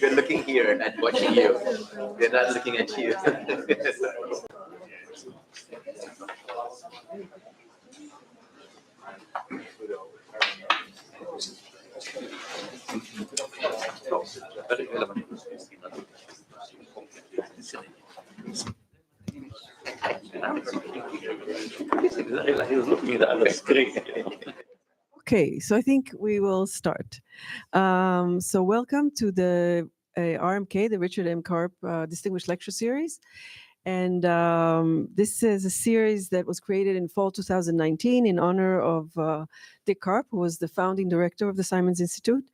We're looking here and watching you. We're not looking at you. He was looking at the other screen. Okay, so I think we will start. So welcome to the RMK, the Richard M. Karp Distinguished Lecture Series. And this is a series that was created in fall 2019 in honor of Dick Karp, who was the founding director of the Simons Institute.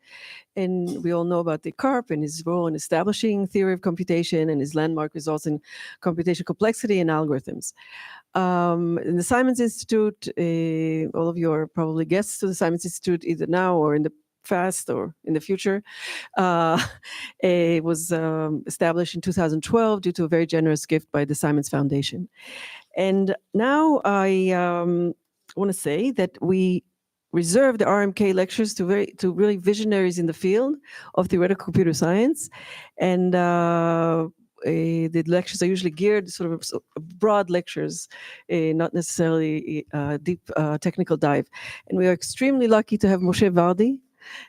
And we all know about Dick Karp and his role in establishing theory of computation and his landmark results in computation complexity and algorithms. In the Simons Institute, all of you are probably guests to the Simons Institute either now or in the past or in the future. It was established in 2012 due to a very generous gift by the Simons Foundation. And now I want to say that we reserve the RMK lectures to really visionaries in the field of theoretical computer science. And the lectures are usually geared sort of broad lectures, not necessarily deep technical dive. And we are extremely lucky to have Moshe Vardi,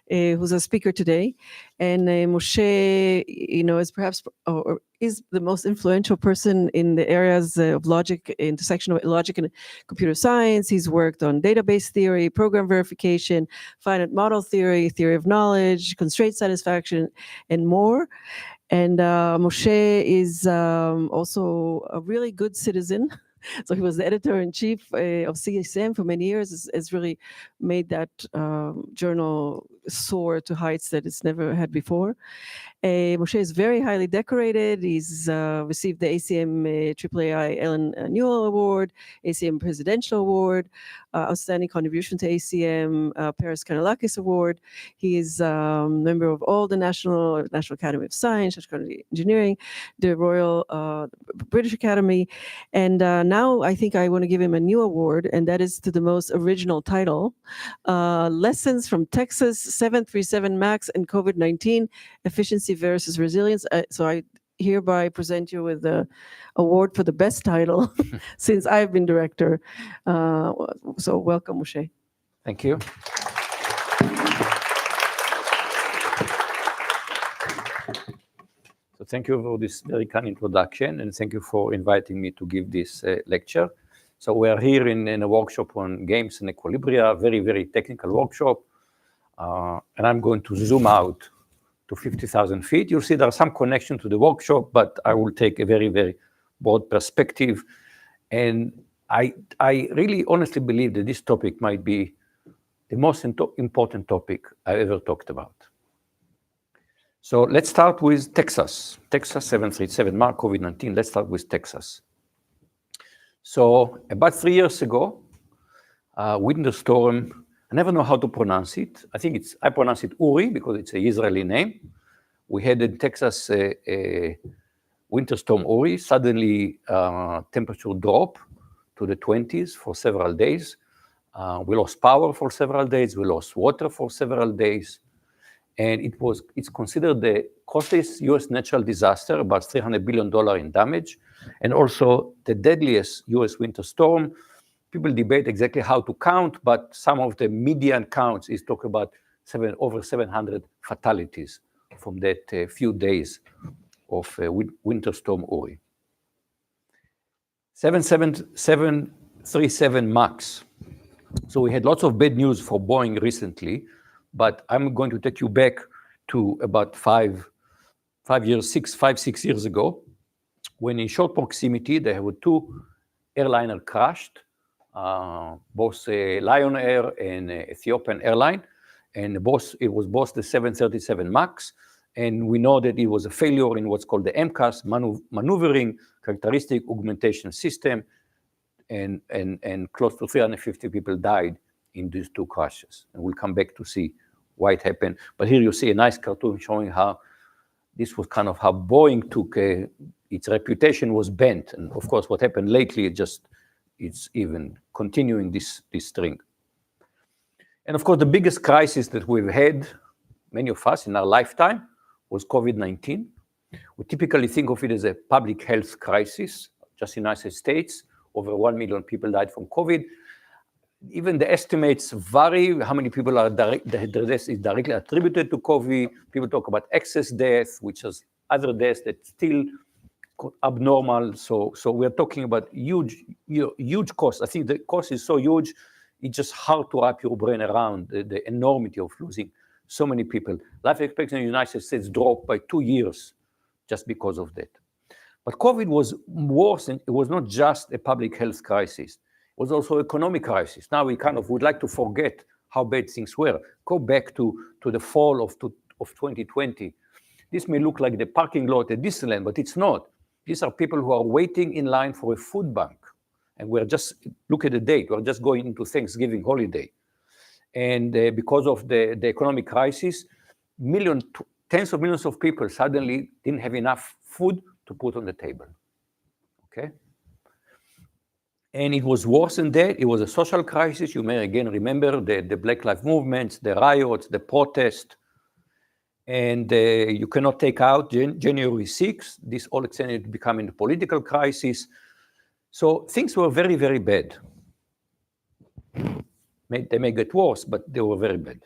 who's a speaker today. And Moshe, is perhaps or is the most influential person in the areas of logic, intersection of logic and computer science. He's worked on database theory, program verification, finite model theory, theory of knowledge, constraint satisfaction, and more. And Moshe is also a really good citizen. So he was the editor-in-chief of CSM for many years, has really made that journal soar to heights that it's never had before. Moshe is very highly decorated. He's received the ACM AAAI Ellen Newell Award, ACM Presidential Award, Outstanding Contribution to ACM Paris Kanellakis Award. He is a member of all the National Academy of Science, National Academy of Engineering, the Royal British Academy. And now I think I want to give him a new award, and that is to the most original title, Lessons from Texas 737 MAX and COVID-19, Efficiency versus Resilience. So I hereby present you with the award for the best title since I've been director. So welcome, Moshe. Thank you. So thank you for this very kind introduction, and thank you for inviting me to give this lecture. So we are here in a workshop on games and equilibria, very, very technical workshop. And I'm going to zoom out to 50,000 feet. You'll see there are some connection to the workshop, but I will take a very, very broad perspective. And I really honestly believe that this topic might be the most important topic I ever talked about. So let's start with Texas. Texas 737 MAX COVID-19. Let's start with Texas. So about 3 years ago, winter storm, I never know how to pronounce it. I pronounce it Uri because it's an Israeli name. We had in Texas a winter storm Uri. Suddenly, temperature dropped to the 20s for several days. We lost power for several days. We lost water for several days. And it's considered the costliest US natural disaster, about $300 billion in damage, and also the deadliest US winter storm. People debate exactly how to count, but some of the median counts is talk about over 700 fatalities from that few days of winter storm Uri. 737 MAX. So we had lots of bad news for Boeing recently, but I'm going to take you back to about 6 years ago, when in short proximity, there were two airliners crashed, both Lion Air and Ethiopian Airline, and it was both the 737 MAX, and we know that it was a failure in what's called the MCAS, maneuvering characteristic augmentation system, and close to 350 people died in these two crashes. And we'll come back to see why it happened. But here you see a nice cartoon showing how this was kind of how Boeing took its reputation was bent. And of course, what happened lately, it's even continuing this string. And of course, the biggest crisis that we've had, many of us in our lifetime, was COVID-19. We typically think of it as a public health crisis. Just in the United States, over 1 million people died from COVID. Even the estimates vary, how many people are their death is directly attributed to COVID. People talk about excess death, which is other deaths that still abnormal. So we're talking about huge costs. I think the cost is so huge, it's just hard to wrap your brain around the enormity of losing so many people. Life expectancy in the United States dropped by 2 years just because of that. But COVID was worse, and it was not just a public health crisis. It was also an economic crisis. Now we kind of would like to forget how bad things were. Go back to the fall of 2020. This may look like the parking lot at Disneyland, but it's not. These are people who are waiting in line for a food bank. And we're just, look at the date, we're just going into Thanksgiving holiday. And because of the economic crisis, tens of millions of people suddenly didn't have enough food to put on the table, okay? And it was worse than that. It was a social crisis. You may again remember the Black Lives Movements, the riots, the protest. And you cannot take out January 6th. This all extended to becoming a political crisis. So things were very, very bad. They may get worse, but they were very bad.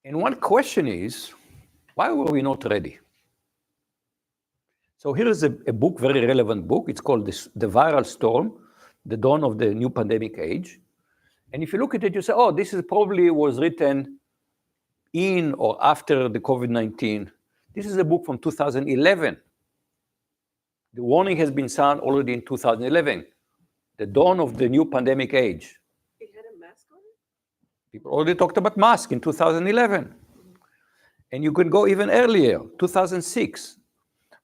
And one question is, why were we not ready? So here is a book, very relevant book. It's called The Viral Storm, The Dawn of the New Pandemic Age. And if you look at it, you say, oh, this is probably was written in or after the COVID-19. This is a book from 2011. The warning has been sounded already in 2011. The dawn of the new pandemic age. It had a mask on it? People already talked about masks in 2011. And you can go even earlier, 2006.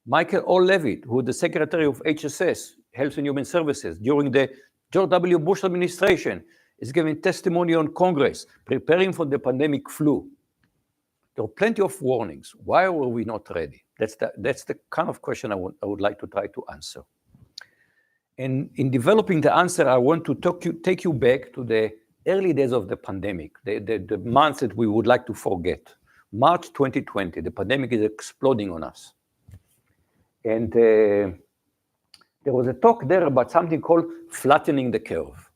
Michael O. Levitt, who was the Secretary of HSS, Health and Human Services, during the George W. Bush administration, is giving testimony on Congress, preparing for the pandemic flu. There are plenty of warnings. Why were we not ready? That's the kind of question I would like to try to answer. And in developing the answer, I want to take you back to the early days of the pandemic, the months that we would like to forget. March 2020, the pandemic is exploding on us. And there was a talk there about something called flattening the curve.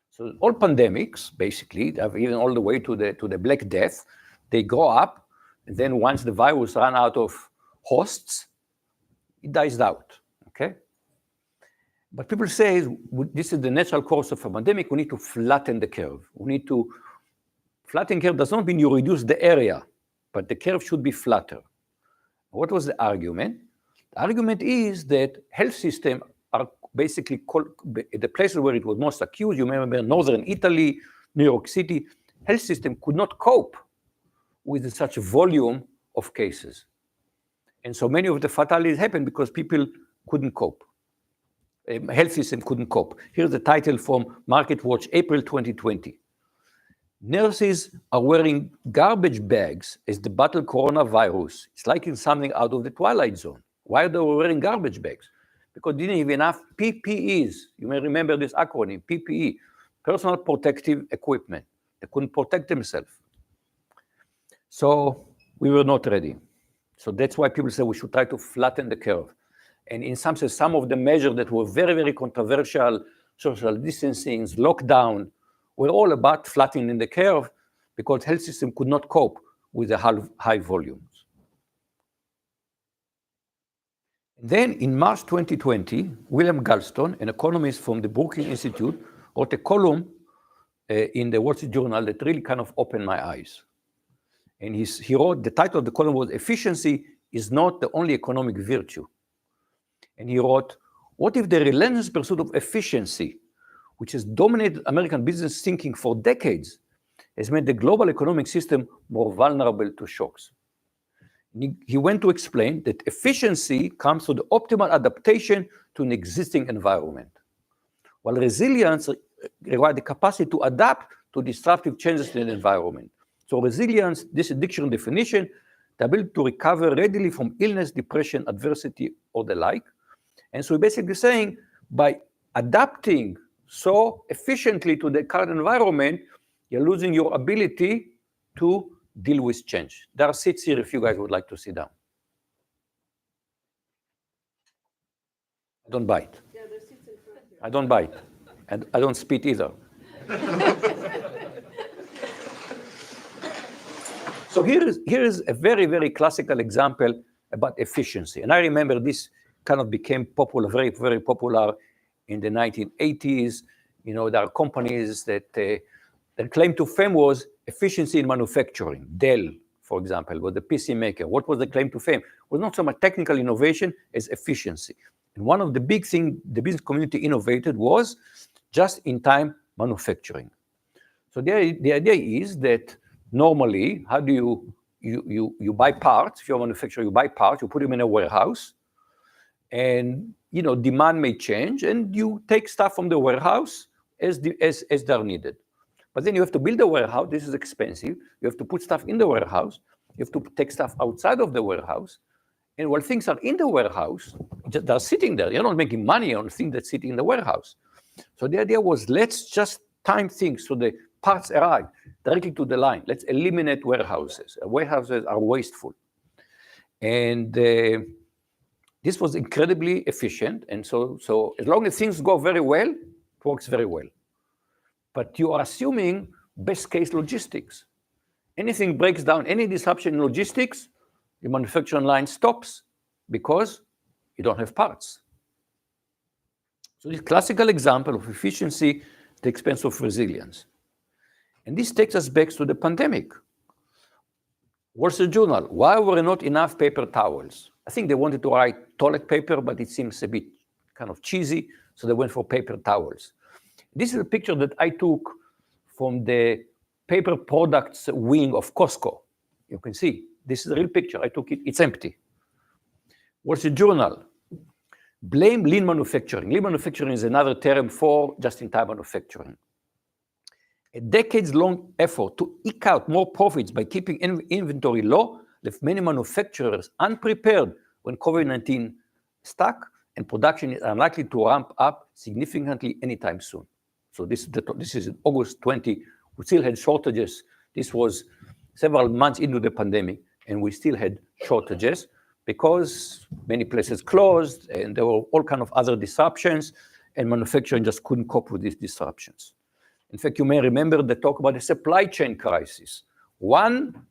So all pandemics, basically, even all the way to the Black Death, they go up, and then once the virus runs out of hosts, it dies out, okay? But people say, this is the natural course of a pandemic, we need to flatten the curve. Flatten curve does not mean you reduce the area, but the curve should be flatter. What was the argument? The argument is that health systems are basically the places where it was most acute. You may remember Northern Italy, New York City. Health system could not cope with such a volume of cases. And so many of the fatalities happened because people couldn't cope. Health system couldn't cope. Here's the title from Market Watch, April 2020. Nurses are wearing garbage bags as they battle coronavirus. It's like it's something out of the Twilight Zone. Why are they wearing garbage bags? Because they didn't have enough PPEs. You may remember this acronym, PPE, personal protective equipment. They couldn't protect themselves. So we were not ready. So that's why people say we should try to flatten the curve. And in some sense, some of the measures that were very, very controversial, social distancing, lockdown, were all about flattening the curve because health system could not cope with the high volumes. Then in March 2020, William Galston, an economist from the Brookings Institute, wrote a column in the Wall Street Journal that really kind of opened my eyes. And he wrote, the title of the column was, "Efficiency is not the only economic virtue." And he wrote, what if the relentless pursuit of efficiency, which has dominated American business thinking for decades, has made the global economic system more vulnerable to shocks? He went to explain that efficiency comes through the optimal adaptation to an existing environment, while resilience requires the capacity to adapt to disruptive changes in the environment. So resilience, this is dictionary definition, the ability to recover readily from illness, depression, adversity, or the like. And so we're basically saying by adapting so efficiently to the current environment, you're losing your ability to deal with change. There are seats here if you guys would like to sit down. I don't bite. Yeah, there's seats in front here. I don't bite. And I don't spit either. So here is a very, very classical example about efficiency. And I remember this kind of became popular, very, very popular in the 1980s. You know, there are companies that their claim to fame was efficiency in manufacturing. Dell, for example, was the PC maker. What was the claim to fame? It was not so much technical innovation as efficiency. And one of the big things the business community innovated was just-in-time manufacturing. So the idea is that normally, how do you buy parts? If you're a manufacturer, you buy parts, you put them in a warehouse, and demand may change, and you take stuff from the warehouse as they're needed. But then you have to build a warehouse. This is expensive. You have to put stuff in the warehouse. You have to take stuff outside of the warehouse. And while things are in the warehouse, they're sitting there. You're not making money on things that sit in the warehouse. So the idea was, let's just time things so the parts arrive directly to the line. Let's eliminate warehouses. Warehouses are wasteful. And this was incredibly efficient. And so as long as things go very well, it works very well. But you are assuming best case logistics. Anything breaks down, any disruption in logistics, your manufacturing line stops because you don't have parts. So this classical example of efficiency at the expense of resilience. And this takes us back to the pandemic. Wall Street Journal, why were not enough paper towels? I think they wanted to write toilet paper, but it seems a bit kind of cheesy, so they went for paper towels. This is a picture that I took from the paper products wing of Costco. You can see, this is a real picture. I took it, it's empty. Wall Street Journal, blame lean manufacturing. Lean manufacturing is another term for just-in-time manufacturing. A decades-long effort to eke out more profits by keeping inventory low left many manufacturers unprepared when COVID-19 struck, and production is unlikely to ramp up significantly anytime soon. So this is in August 20. We still had shortages. This was several months into the pandemic, and we still had shortages because many places closed, and there were all kinds of other disruptions, and manufacturing just couldn't cope with these disruptions. In fact, you may remember the talk about the supply chain crisis. One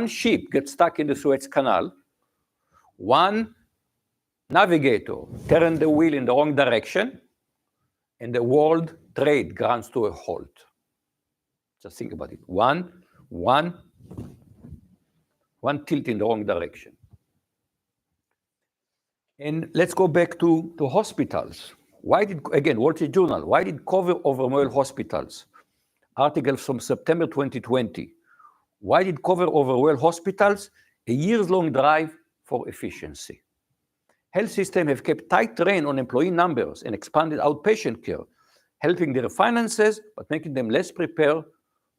ship gets stuck in the Suez Canal, one navigator turned the wheel in the wrong direction, and the world trade grinds to a halt. Just think about it. One tilt in the wrong direction. And let's go back to hospitals. Why did, again, Wall Street Journal, why did COVID overwhelm hospitals? Article from September 2020. Why did COVID overwhelm hospitals? A years-long drive for efficiency. Health systems have kept tight rein on employee numbers and expanded outpatient care, helping their finances, but making them less prepared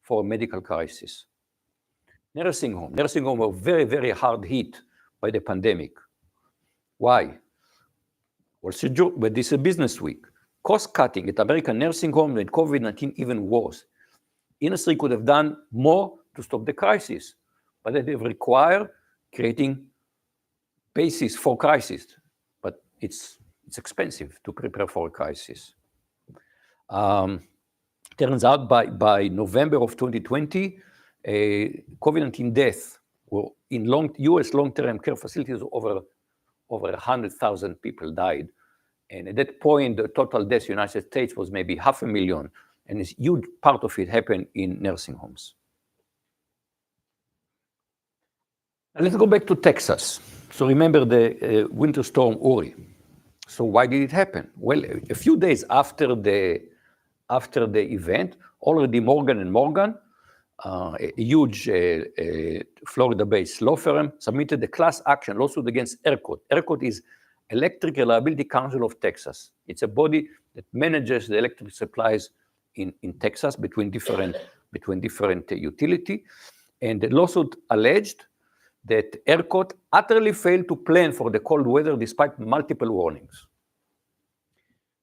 for a medical crisis. Nursing homes were very, very hard hit by the pandemic. Why? But this is Business Week. Cost cutting at American nursing homes made COVID-19 even worse. Industry could have done more to stop the crisis, but they have required creating basis for crisis. But it's expensive to prepare for a crisis. Turns out by November of 2020, COVID-19 deaths were in US long-term care facilities over 100,000 people died. And at that point, the total deaths in the United States was maybe 500,000, and a huge part of it happened in nursing homes. Now let's go back to Texas. So remember the winter storm Uri. So why did it happen? Well, a few days after the event, already Morgan & Morgan, a huge Florida-based law firm, submitted a class action lawsuit against ERCOT. ERCOT is Electric Reliability Council of Texas. It's a body that manages the electric supplies in Texas between different utility. And the lawsuit alleged that ERCOT utterly failed to plan for the cold weather despite multiple warnings.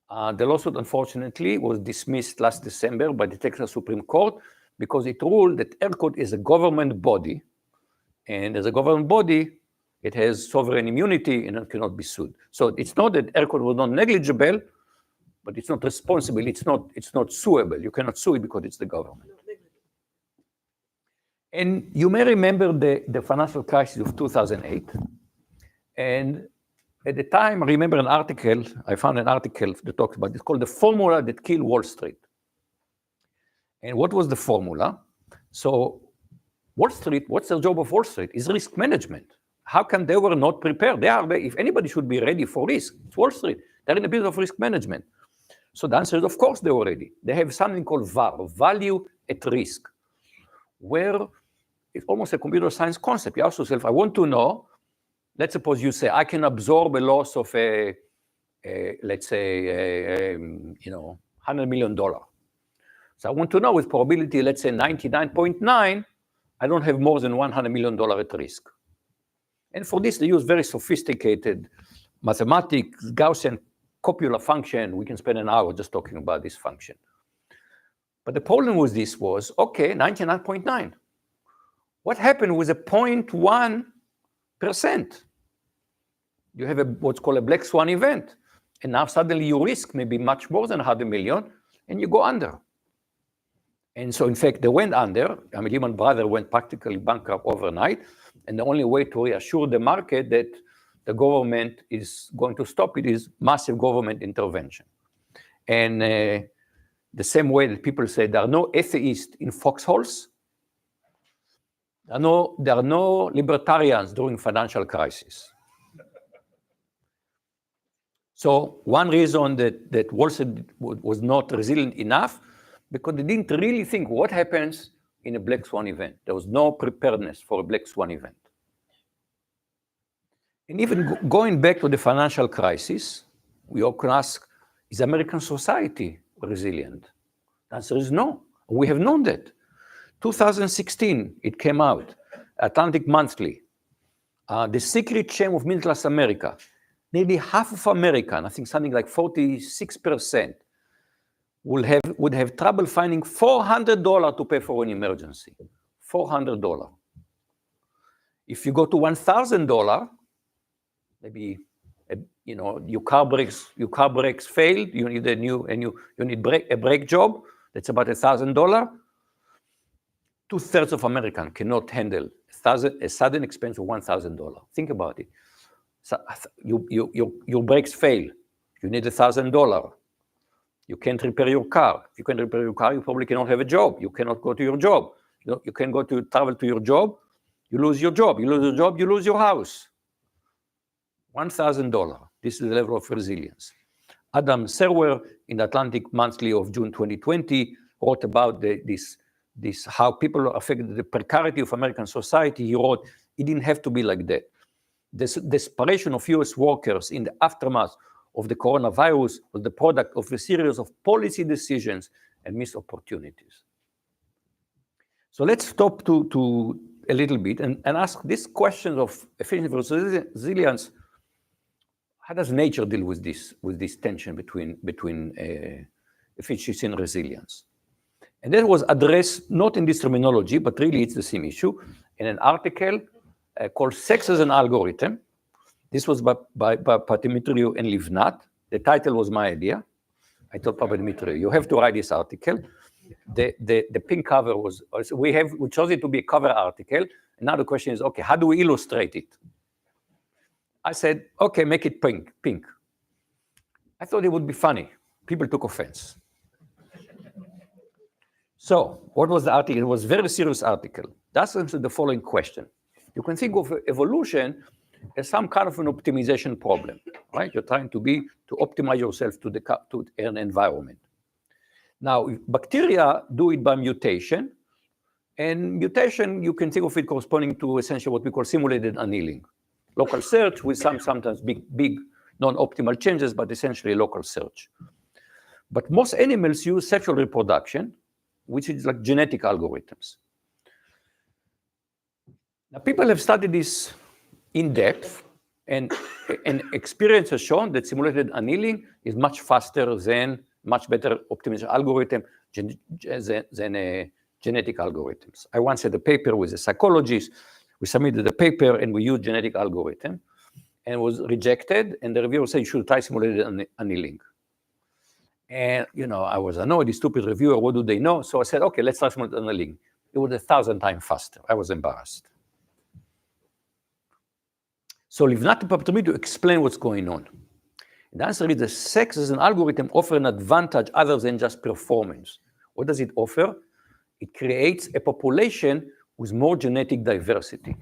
The lawsuit, unfortunately, was dismissed last December by the Texas Supreme Court because it ruled that ERCOT is a government body, and as a government body, it has sovereign immunity and it cannot be sued. So it's not that ERCOT was not negligible, but it's not responsible. It's not suable. You cannot sue it because it's the government. And you may remember the financial crisis of 2008. And at the time, I remember an article, I found an article that talks about, it's called The Formula That Killed Wall Street. And what was the formula? So Wall Street, what's the job of Wall Street? Is risk management. How come they were not prepared? If anybody should be ready for risk, it's Wall Street. They're in a business of risk management. So the answer is, of course, they were ready. They have something called VAR, value at risk, where it's almost a computer science concept. You ask yourself, I want to know, let's suppose you say, I can absorb a loss of let's say, $100 million. So I want to know with probability, let's say 99.9, I don't have more than $100 million at risk. And for this, they use very sophisticated mathematics, Gaussian copula function. We can spend an hour just talking about this function. But the problem with this was, okay, 99.9. What happened with a 0.1%? You have what's called a black swan event. And now suddenly your risk may be much more than 100 million, and you go under. And so, in fact, they went under. I mean, Lehman Brothers went practically bankrupt overnight. And the only way to reassure the market that the government is going to stop it is massive government intervention. And the same way that people say there are no atheists in foxholes, there are no libertarians during financial crisis. So one reason that Wall Street was not resilient enough, because they didn't really think what happens in a black swan event. There was no preparedness for a black swan event. And even going back to the financial crisis, we often ask, is American society resilient? The answer is no. We have known that. 2016, it came out, Atlantic Monthly, the secret shame of middle-class America. Nearly half of Americans, I think something like 46%, would have trouble finding $400 to pay for an emergency. $400. If you go to $1,000, maybe your car brakes failed. You need you need a brake job. That's about $1,000. 2/3 of Americans cannot handle a sudden expense of $1,000. Think about it. So your brakes fail. You need $1,000. You can't repair your car. If you can't repair your car, you probably cannot have a job. You cannot go to your job. You can travel to your job. You lose your job. You lose your job. You lose your house. $1,000. This is the level of resilience. Adam Serwer in the Atlantic Monthly of June 2020 wrote about this how people are affected, the precarity of American society. He wrote, it didn't have to be like that. This desperation of US workers in the aftermath of the coronavirus was the product of a series of policy decisions and missed opportunities. So let's stop to a little bit and ask these questions of efficiency versus resilience. How does nature deal with this tension between efficiency and resilience? And that was addressed not in this terminology, but really it's the same issue in an article called Sex as an Algorithm. This was by Papadimitriou and Livnat. The title was my idea. I told Papadimitriou, you have to write this article. The pink cover was, we chose it to be a cover article. And now the question is, okay, how do we illustrate it? I said, okay, make it pink. I thought it would be funny. People took offense. So what was the article? It was a very serious article. That answered the following question. You can think of evolution as some kind of an optimization problem, right? You're trying to optimize yourself to an environment. Now, bacteria do it by mutation, and mutation, you can think of it corresponding to essentially what we call simulated annealing. Local search with sometimes big non-optimal changes, but essentially local search. But most animals use sexual reproduction, which is like genetic algorithms. Now, people have studied this in depth, And experience has shown that simulated annealing is much faster than much better optimization algorithm than genetic algorithms. I once had a paper with a psychologist. We submitted the paper and we used genetic algorithm and it was rejected. And the reviewer said, you should try simulated annealing. And, I was annoyed, the stupid reviewer, what do they know? So I said, okay, let's try simulated annealing. It was 1,000 times faster. I was embarrassed. So leave nothing up to me to explain what's going on. The answer is the sex as an algorithm offers an advantage other than just performance. What does it offer? It creates a population with more genetic diversity.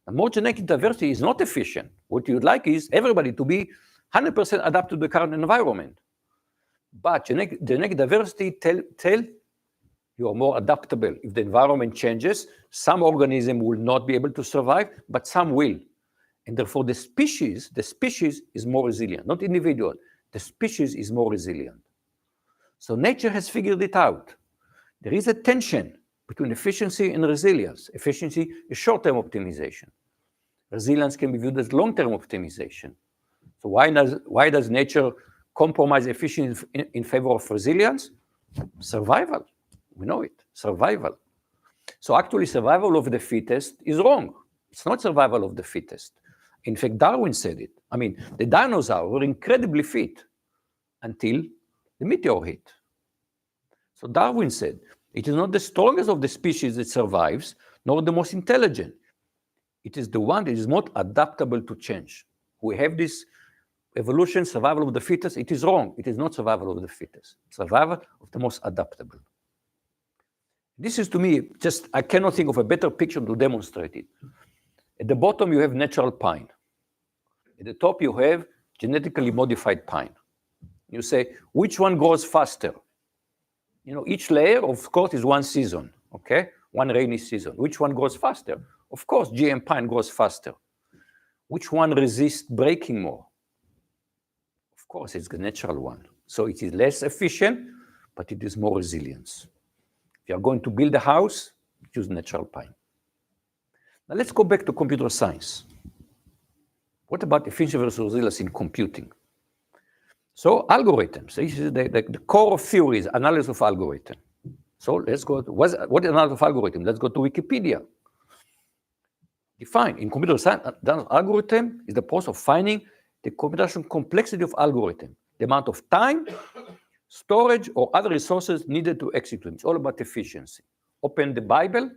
Now, more genetic diversity is not efficient. What you'd like is everybody to be 100% adapted to the current environment. But genetic diversity tell you are more adaptable. If the environment changes, some organisms will not be able to survive, but some will. And therefore, the species is more resilient, not individual. The species is more resilient. So nature has figured it out. There is a tension between efficiency and resilience. Efficiency is short-term optimization. Resilience can be viewed as long-term optimization. So why does nature compromise efficiency in favor of resilience? Survival. We know it. Survival. So actually, survival of the fittest is wrong. It's not survival of the fittest. In fact, Darwin said it. I mean, the dinosaurs were incredibly fit until the meteor hit. So Darwin said, it is not the strongest of the species that survives, nor the most intelligent. It is the one that is not adaptable to change. We have this evolution, survival of the fittest. It is wrong. It is not survival of the fittest. Survival of the most adaptable. This is, to me, just, I cannot think of a better picture to demonstrate it. At the bottom, you have natural pine. At the top, you have genetically modified pine. You say, which one grows faster? Each layer, of course, is one season, okay? One rainy season. Which one grows faster? Of course, GM pine grows faster. Which one resists breaking more? Of course, it's the natural one. So it is less efficient, but it is more resilience. If you are going to build a house, choose natural pine. Now let's go back to computer science. What about efficiency versus resilience in computing? So algorithms, this is the core of theory is analysis of algorithm. So let's go, what is analysis of algorithm? Let's go to Wikipedia. Define, in computer science, algorithm is the process of finding the computational complexity of algorithm, the amount of time, storage, or other resources needed to execute. It's all about efficiency. Open the Bible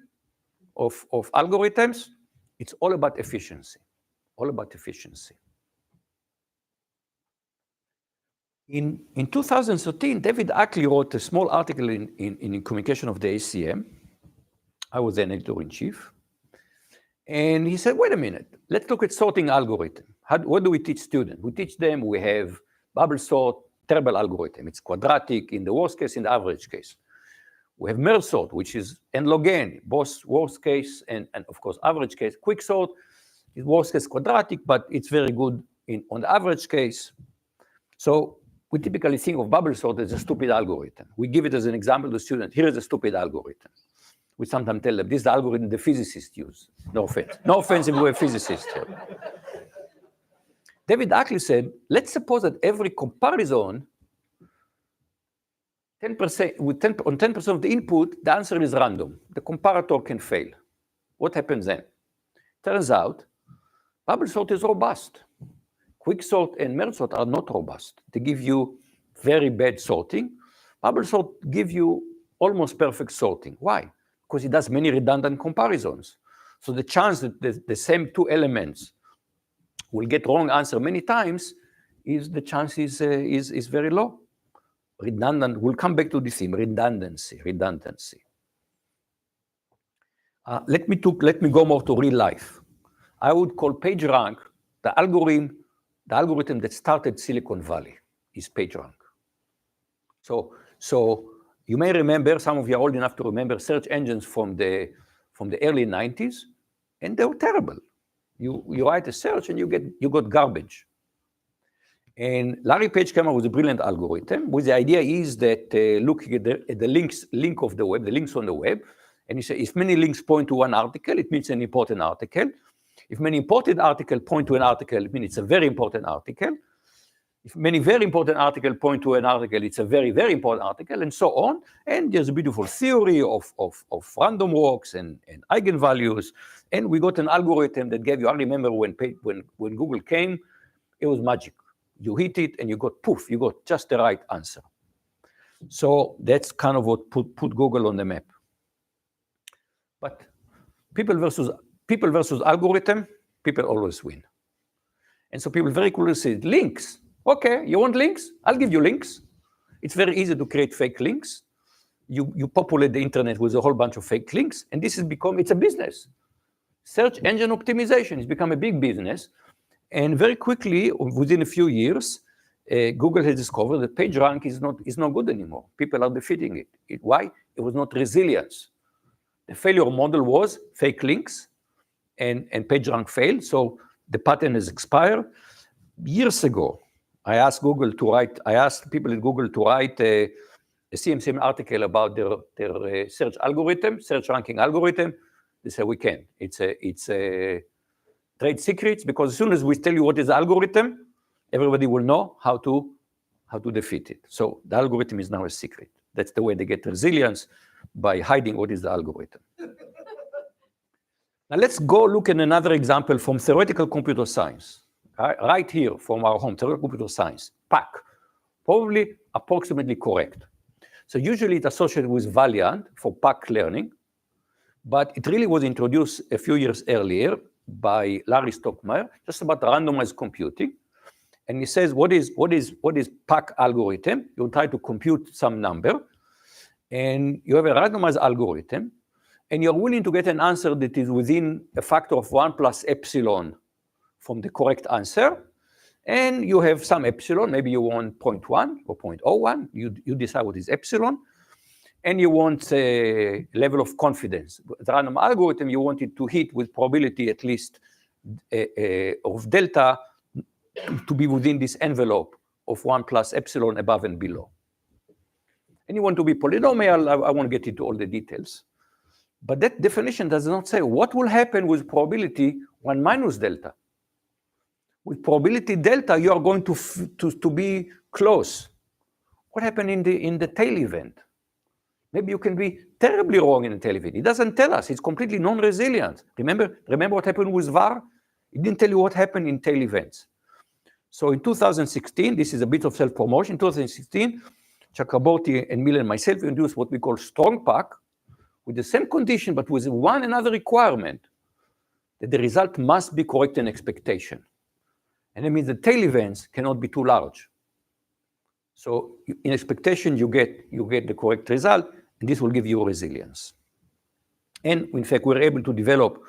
of algorithms, it's all about efficiency, all about efficiency. In 2013, David Ackley wrote a small article in Communication of the ACM. I was then editor-in-chief. And he said, wait a minute, let's look at sorting algorithm. What do we teach students? We teach them, we have bubble sort, terrible algorithm. It's quadratic in the worst case, in the average case. We have merge sort, which is n log n, both worst case and of course average case. Quick sort is worst case quadratic, but it's very good on the average case. So we typically think of bubble sort as a stupid algorithm. We give it as an example to students. Here is a stupid algorithm. We sometimes tell them, this is the algorithm the physicists use. No offense. No offense if we're physicists here. David Ackley said, let's suppose that every comparison, 10%, on 10% of the input, the answer is random. The comparator can fail. What happens then? Turns out, bubble sort is robust. Quicksort and merge sort are not robust. They give you very bad sorting. Bubble sort give you almost perfect sorting. Why? Because it does many redundant comparisons. So the chance that the same two elements will get wrong answer many times is the chance is very low. Redundant, we'll come back to the theme, redundancy. Let me go more to real life. I would call PageRank the algorithm that started Silicon Valley is PageRank. So you may remember, some of you are old enough to remember search engines from the early 90s, and they were terrible. You write a search and you got garbage. And Larry Page came up with a brilliant algorithm, which the idea is that looking at the links of the web, the links on the web, and he said if many links point to one article, it means an important article. If many important articles point to an article, it means it's a very important article. If many very important articles point to an article, it's a very, very important article, and so on. And there's a beautiful theory of random walks and eigenvalues. And we got an algorithm that gave you, I remember when Google came, it was magic. You hit it and you got poof, you got just the right answer. So that's kind of what put Google on the map. But people versus algorithm, people always win. And so people very quickly say, links. Okay, you want links? I'll give you links. It's very easy to create fake links. You populate the internet with a whole bunch of fake links, and this has become, it's a business. Search engine optimization has become a big business. And very quickly, within a few years, Google has discovered that PageRank is not good anymore. People are defeating it. Why? It was not resilience. The failure model was fake links, and PageRank failed, so the patent has expired. Years ago, I asked people at Google to write a CMCM article about their search algorithm, search ranking algorithm. They said, we can. It's a trade secrets, because as soon as we tell you what is the algorithm, everybody will know how to defeat it. So the algorithm is now a secret. That's the way they get resilience, by hiding what is the algorithm. Now let's go look at another example from theoretical computer science. Right here from our home, theoretical computer science, PAC, probably approximately correct. So usually it's associated with Valiant for PAC learning, but it really was introduced a few years earlier by Larry Stockmeyer, just about randomized computing. And he says, what is PAC algorithm? You try to compute some number, and you have a randomized algorithm, and you're willing to get an answer that is within a factor of 1 plus epsilon from the correct answer, and you have some epsilon, maybe you want 0.1 or 0.01, you decide what is epsilon, and you want a level of confidence. The random algorithm, you want it to hit with probability at least of delta to be within this envelope of 1 plus epsilon above and below. And you want to be polynomial, I won't get into all the details. But that definition does not say what will happen with probability 1 minus delta. With probability delta, you are going to be close. What happened in the tail event? Maybe you can be terribly wrong in the tail event. It doesn't tell us. It's completely non-resilient. Remember what happened with VAR? It didn't tell you what happened in tail events. So in 2016, this is a bit of self-promotion. In 2016, Chakraborty and Miller and myself introduced what we call strong PAC, with the same condition, but with one another requirement, that the result must be correct in expectation. And that means the tail events cannot be too large. So in expectation, you get the correct result, and this will give you resilience. And in fact, we're able to develop,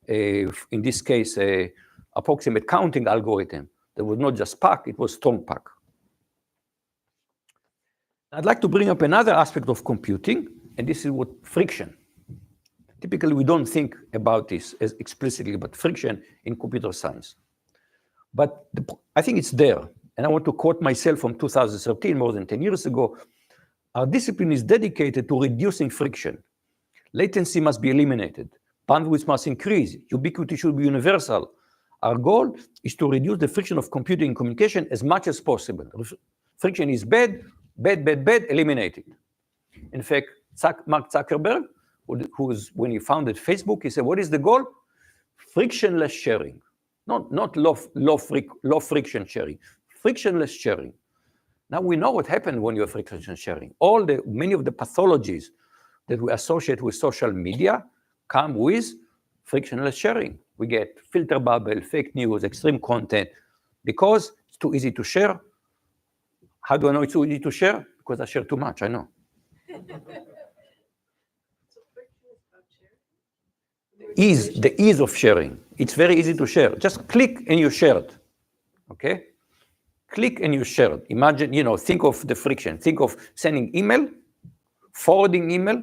in this case, a approximate counting algorithm that was not just PAC, it was strong PAC. I'd like to bring up another aspect of computing, and this is what friction. Typically, we don't think about this as explicitly, but friction in computer science. But I think it's there. And I want to quote myself from 2013, more than 10 years ago. Our discipline is dedicated to reducing friction. Latency must be eliminated. Bandwidth must increase. Ubiquity should be universal. Our goal is to reduce the friction of computing and communication as much as possible. Friction is bad, eliminate it. In fact, Mark Zuckerberg, when he founded Facebook, he said, what is the goal? Frictionless sharing. Not low friction sharing, frictionless sharing. Now we know what happened when you have frictionless sharing. Many of the pathologies that we associate with social media come with frictionless sharing. We get filter bubble, fake news, extreme content, because it's too easy to share. How do I know it's too easy to share? Because I share too much, I know. The ease of sharing. It's very easy to share. Just click and you share it, okay? Click and you share it. Imagine, think of the friction. Think of sending email, forwarding email,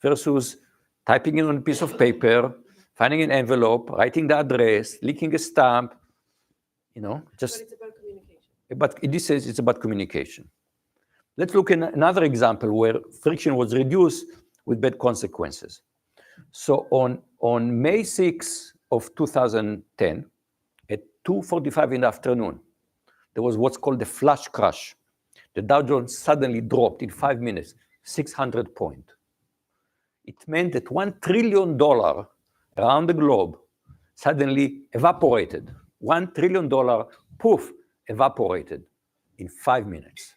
versus typing it on a piece of paper, finding an envelope, writing the address, leaking a stamp, just. But it's about communication. But this says it's about communication. Let's look at another example where friction was reduced with bad consequences. So on May 6, of 2010, at 2:45 in the afternoon, there was what's called the flash crash. The Dow Jones suddenly dropped in 5 minutes, 600 points. It meant that $1 trillion around the globe suddenly evaporated. $1 trillion, poof, evaporated in 5 minutes.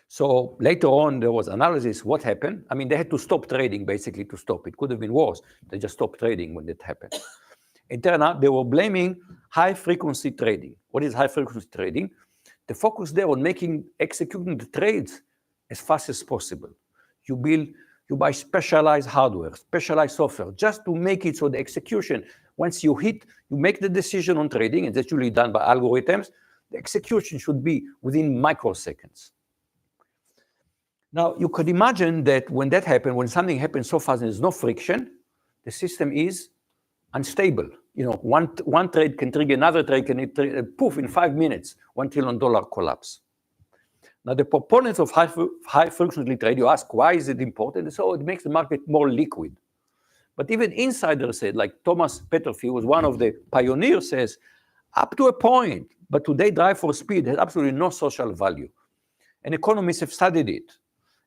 So later on, there was analysis, what happened? I mean, they had to stop trading, basically, to stop. It could have been worse. They just stopped trading when that happened. It turned out they were blaming high-frequency trading. What is high-frequency trading? The focus there on executing the trades as fast as possible. You buy specialized hardware, specialized software, just to make it so the execution, once you make the decision on trading, and that's usually done by algorithms, the execution should be within microseconds. Now, you could imagine that when that happened, when something happens so fast and there's no friction, the system is unstable. You know, one trade can trigger another trade, poof, in 5 minutes, $1 trillion collapse. Now, the proponents of high-frequency trade, you ask, why is it important? So it makes the market more liquid. But even insiders said, like Thomas Peterfield was one of the pioneers, says, up to a point, but today drive for speed has absolutely no social value. And economists have studied it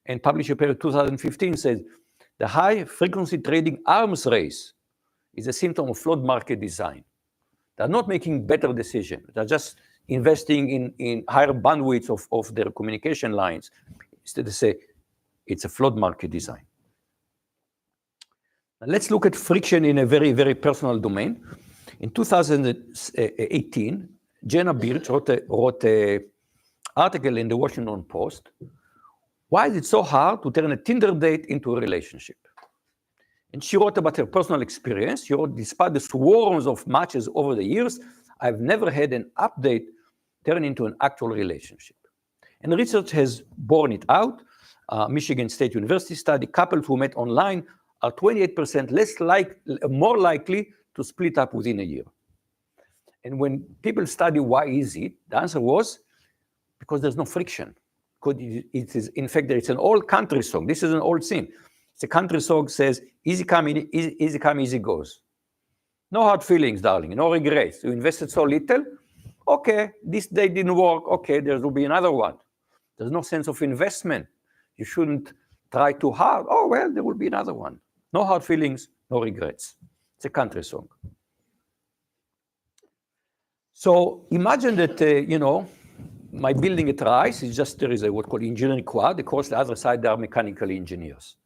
and published a paper in 2015 says, the high-frequency trading arms race is a symptom of flawed market design. They're not making better decisions. They're just investing in higher bandwidths of their communication lines. Instead, they say it's a flawed market design. Now, let's look at friction in a very, very personal domain. In 2018, Jenna Birch wrote an article in the Washington Post. Why is it so hard to turn a Tinder date into a relationship? And she wrote about her personal experience. She wrote, despite the swarms of matches over the years, I've never had an update turn into an actual relationship. And research has borne it out. Michigan State University study, couples who met online are 28% more likely to split up within a year. And when people study why is it, the answer was because there's no friction. It is, in fact, it's an old country song. This is an old thing. It's a country song says, easy come, easy goes. No hard feelings, darling, no regrets. You invested so little, okay, this day didn't work, okay, there will be another one. There's no sense of investment. You shouldn't try too hard. Oh, well, there will be another one. No hard feelings, no regrets. It's a country song. So imagine that, my building at Rice is just, there is a what called engineering quad. Of course, the other side, there are mechanical engineers.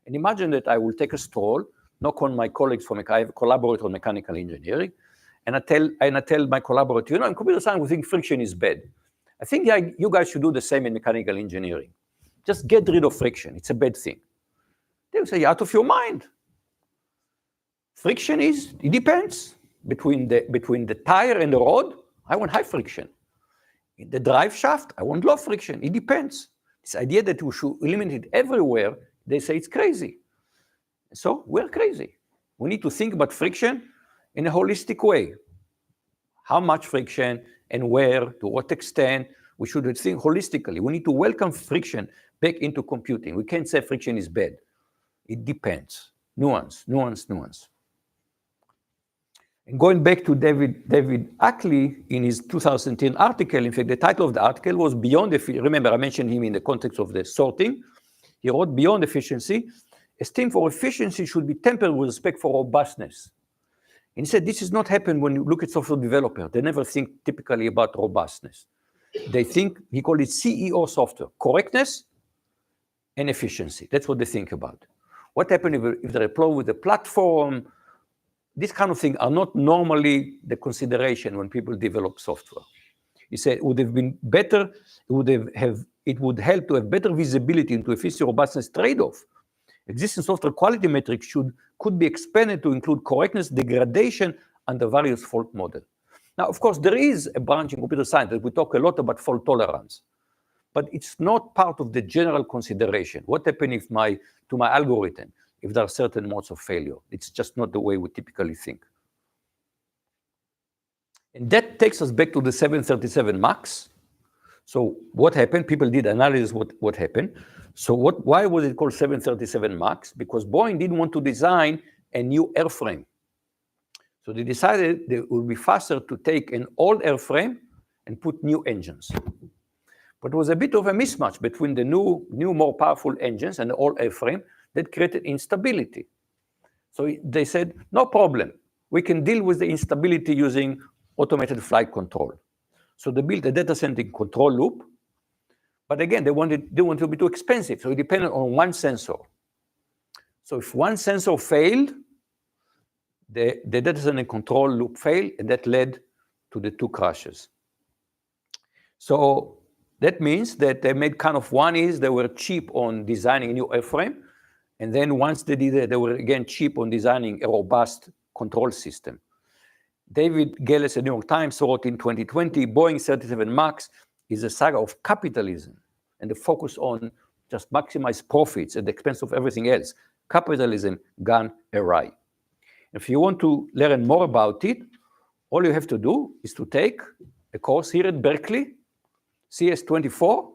And imagine that I will take a stroll, knock on my colleagues I have a collaborator on mechanical engineering, and I tell my collaborator, in computer science, we think friction is bad. I think you guys should do the same in mechanical engineering. Just get rid of friction. It's a bad thing. They will say, you're out of your mind. Friction it depends. Between the tire and the rod, I want high friction. In the drive shaft, I want low friction. It depends. This idea that we should eliminate it everywhere, they say it's crazy. So we're crazy. We need to think about friction in a holistic way. How much friction and where, to what extent, we should think holistically. We need to welcome friction back into computing. We can't say friction is bad. It depends. Nuance. And going back to David Ackley in his 2010 article, in fact, the title of the article was Beyond Efficiency. Remember, I mentioned him in the context of the sorting. He wrote, Beyond Efficiency, esteem for efficiency should be tempered with respect for robustness. And he said, this does not happen when you look at software developers. They never think typically about robustness. They think, he called it CEO software, correctness and efficiency. That's what they think about. What happens if they're employed with a platform? These kind of things are not normally the consideration when people develop software. He said it would have been better, it would help to have better visibility into efficiency robustness trade-off. Existing software quality metrics could be expanded to include correctness, degradation, under various fault models. Now, of course, there is a branch in computer science that we talk a lot about fault tolerance, but it's not part of the general consideration. What happens to my algorithm if there are certain modes of failure? It's just not the way we typically think. And that takes us back to the 737 MAX. So what happened? People did analysis what happened. So why was it called 737 MAX? Because Boeing didn't want to design a new airframe. So they decided it would be faster to take an old airframe and put new engines. But it was a bit of a mismatch between the new more powerful engines and the old airframe that created instability. So they said, no problem. We can deal with the instability using automated flight control. So they built a data-centric control loop. But again, they wanted to be too expensive. So it depended on one sensor. So if one sensor failed, the data-centric control loop failed, and that led to the 2 crashes. So that means that they made kind of, one is they were cheap on designing a new airframe. And then once they did it, they were again cheap on designing a robust control system. David Gelles at New York Times wrote in 2020, Boeing 737 MAX is a saga of capitalism and the focus on just maximize profits at the expense of everything else. Capitalism gone awry. If you want to learn more about it, all you have to do is to take a course here at Berkeley, CS24,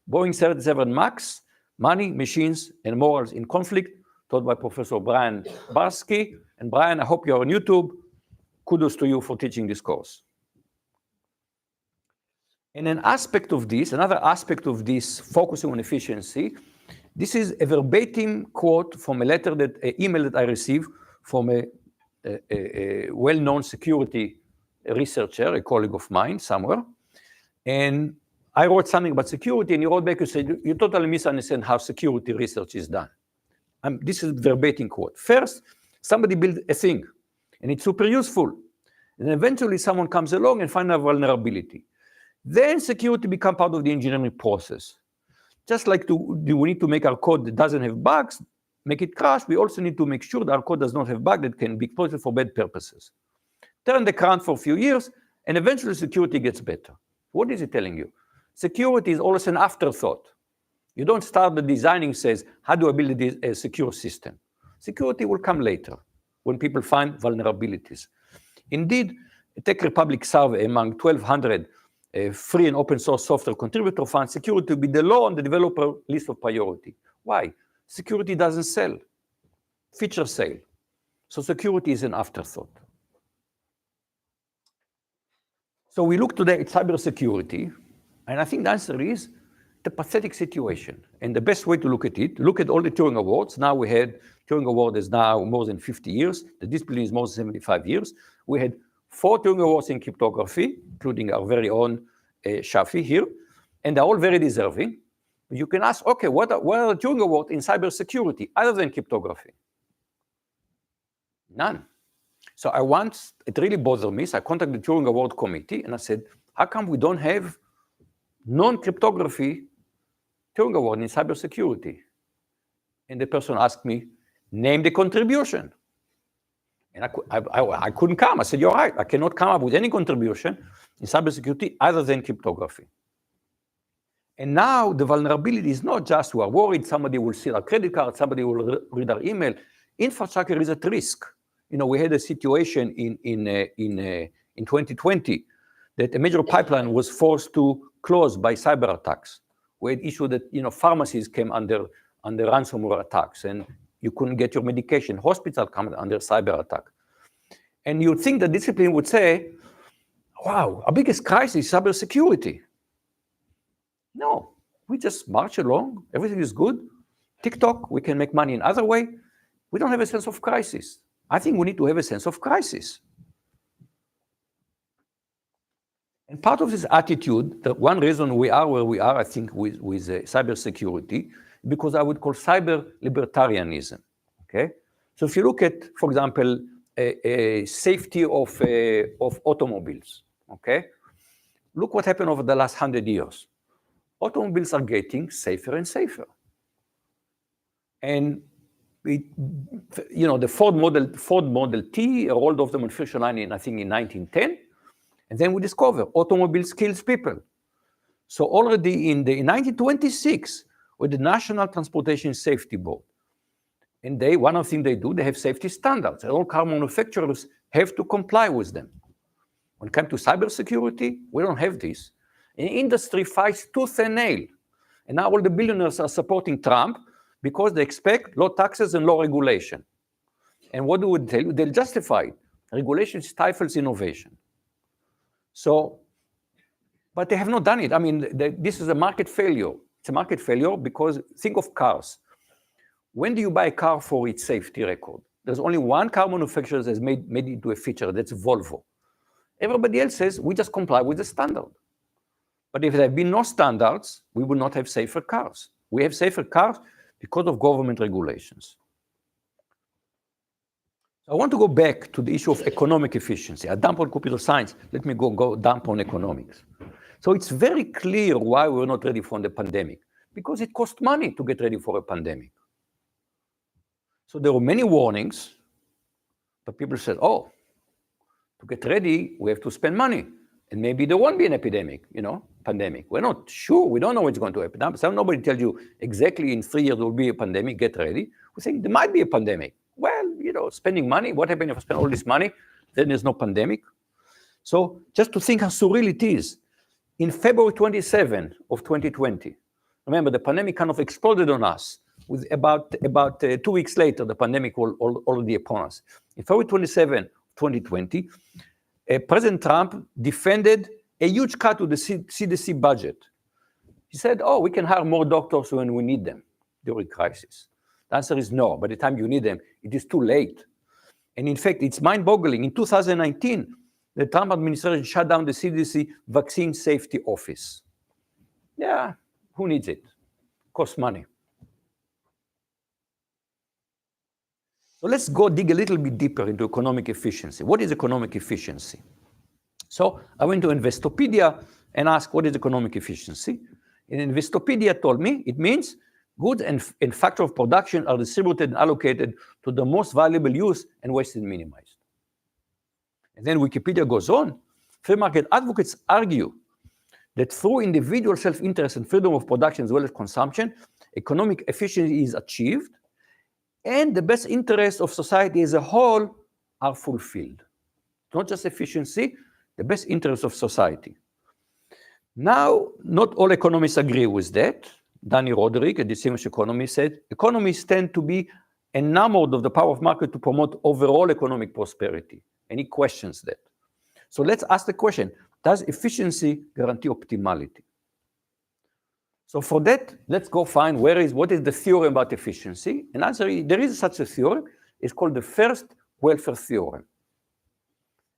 Boeing 737 MAX, Money, Machines, and Morals in Conflict, taught by Professor Brian Barsky. And Brian, I hope you're on YouTube. Kudos to you for teaching this course. And another aspect of this focusing on efficiency, this is a verbatim quote from an email that I received from a well-known security researcher, a colleague of mine somewhere. And I wrote something about security, and he wrote back and said, you totally misunderstand how security research is done. This is a verbatim quote. First, somebody built a thing, and it's super useful. And eventually someone comes along and finds a vulnerability. Then security becomes part of the engineering process. Just like we need to make our code that doesn't have bugs, make it crash, we also need to make sure that our code does not have bugs that can be exploited for bad purposes. Turn the crank for a few years, and eventually security gets better. What is it telling you? Security is always an afterthought. You don't start the designing says, how do I build a secure system? Security will come later when people find vulnerabilities. Indeed, a Tech Republic survey among 1,200 free and open source software contributor found security to be the low on the developer list of priority. Why? Security doesn't sell. Features sell. So security is an afterthought. So we look today at cybersecurity, and I think the answer is the pathetic situation. And the best way to look at it, look at all the Turing Awards. Now we had, Turing Award is now more than 50 years. The discipline is more than 75 years. We had 4 Turing Awards in cryptography, including our very own Shafi here. And they're all very deserving. You can ask, okay, what are the Turing Awards in cybersecurity other than cryptography? None. So it really bothered me. So I contacted the Turing Award committee and I said, how come we don't have non-cryptography Turing Award in cybersecurity? And the person asked me, name the contribution. And I couldn't come. I said, you're right. I cannot come up with any contribution in cybersecurity other than cryptography. And now the vulnerability is not just we are worried somebody will steal our credit card, somebody will read our email. Infrastructure is at risk. You know, we had a situation in 2020 that a major pipeline was forced to close by cyber attacks. We had issue that pharmacies came under ransomware attacks, and you couldn't get your medication. Hospitals come under cyber attack. And you'd think the discipline would say, wow, our biggest crisis is cybersecurity. No, we just march along. Everything is good. TikTok, we can make money in other way. We don't have a sense of crisis. I think we need to have a sense of crisis. And part of this attitude, the one reason we are where we are, I think, with cybersecurity, because I would call cyber libertarianism. Okay, so if you look at, for example, a safety of automobiles. Okay, look what happened over the last 100 years. Automobiles are getting safer and safer, and the Ford Model T rolled off the manufacturing line I think in 1910, and then we discover automobiles kills people. So already in 1926, with the National Transportation Safety Board, and one of the things they do, they have safety standards, and all car manufacturers have to comply with them. When it comes to cybersecurity, we don't have this. And industry fights tooth and nail, and now all the billionaires are supporting Trump because they expect low taxes and low regulation. And what do we tell you? They'll justify it. Regulation stifles innovation. So, but they have not done it. I mean, this is a market failure. It's a market failure because think of cars. When do you buy a car for its safety record? There's only one car manufacturer that's made it into a feature, that's Volvo. Everybody else says, we just comply with the standard. But if there had been no standards, we would not have safer cars. We have safer cars because of government regulations. I want to go back to the issue of economic efficiency. I dump on computer science, let me go dump on economics. So it's very clear why we're not ready for the pandemic, because it costs money to get ready for a pandemic. So there were many warnings, but people said, oh, to get ready, we have to spend money. And maybe there won't be an epidemic, pandemic. We're not sure, we don't know what's going to happen. So nobody tells you exactly in 3 years there will be a pandemic, get ready. We think there might be a pandemic. Well, spending money, what happens if I spend all this money? Then there's no pandemic. So just to think how surreal it is, in February 27 of 2020, remember the pandemic kind of exploded on us. With about 2 weeks later, the pandemic was already upon us. In February 27, 2020, President Trump defended a huge cut to the CDC budget. He said, oh, we can hire more doctors when we need them during crisis. The answer is no. By the time you need them, it is too late. And in fact, it's mind-boggling. In 2019, the Trump administration shut down the CDC Vaccine Safety Office. Yeah, who needs it? Costs money. So let's go dig a little bit deeper into economic efficiency. What is economic efficiency? So I went to Investopedia and asked, what is economic efficiency? And Investopedia told me it means goods and factor of production are distributed and allocated to the most valuable use and wasted minimized. And then Wikipedia goes on. Free market advocates argue that through individual self-interest and freedom of production as well as consumption, economic efficiency is achieved and the best interests of society as a whole are fulfilled. Not just efficiency, the best interests of society. Now, not all economists agree with that. Danny Roderick, a distinguished economist, said, economists tend to be enamored of the power of market to promote overall economic prosperity. And he questions that. So let's ask the question, does efficiency guarantee optimality? So for that, let's go find what is the theorem about efficiency. And answer, there is such a theorem. It's called the first welfare theorem.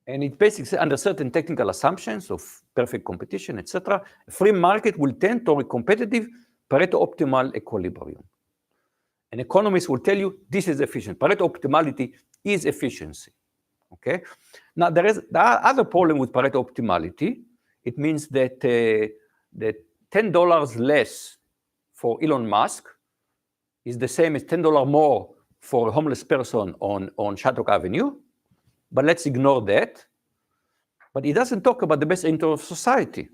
And it basically says under certain technical assumptions of perfect competition, etc., a free market will tend toward a competitive Pareto optimal equilibrium. An economist will tell you this is efficient. Pareto optimality is efficiency. Okay. Now there are other problem with Pareto optimality. It means that that $10 less for Elon Musk is the same as $10 more for a homeless person on Shattuck Avenue. But let's ignore that. But it doesn't talk about the best interest of society.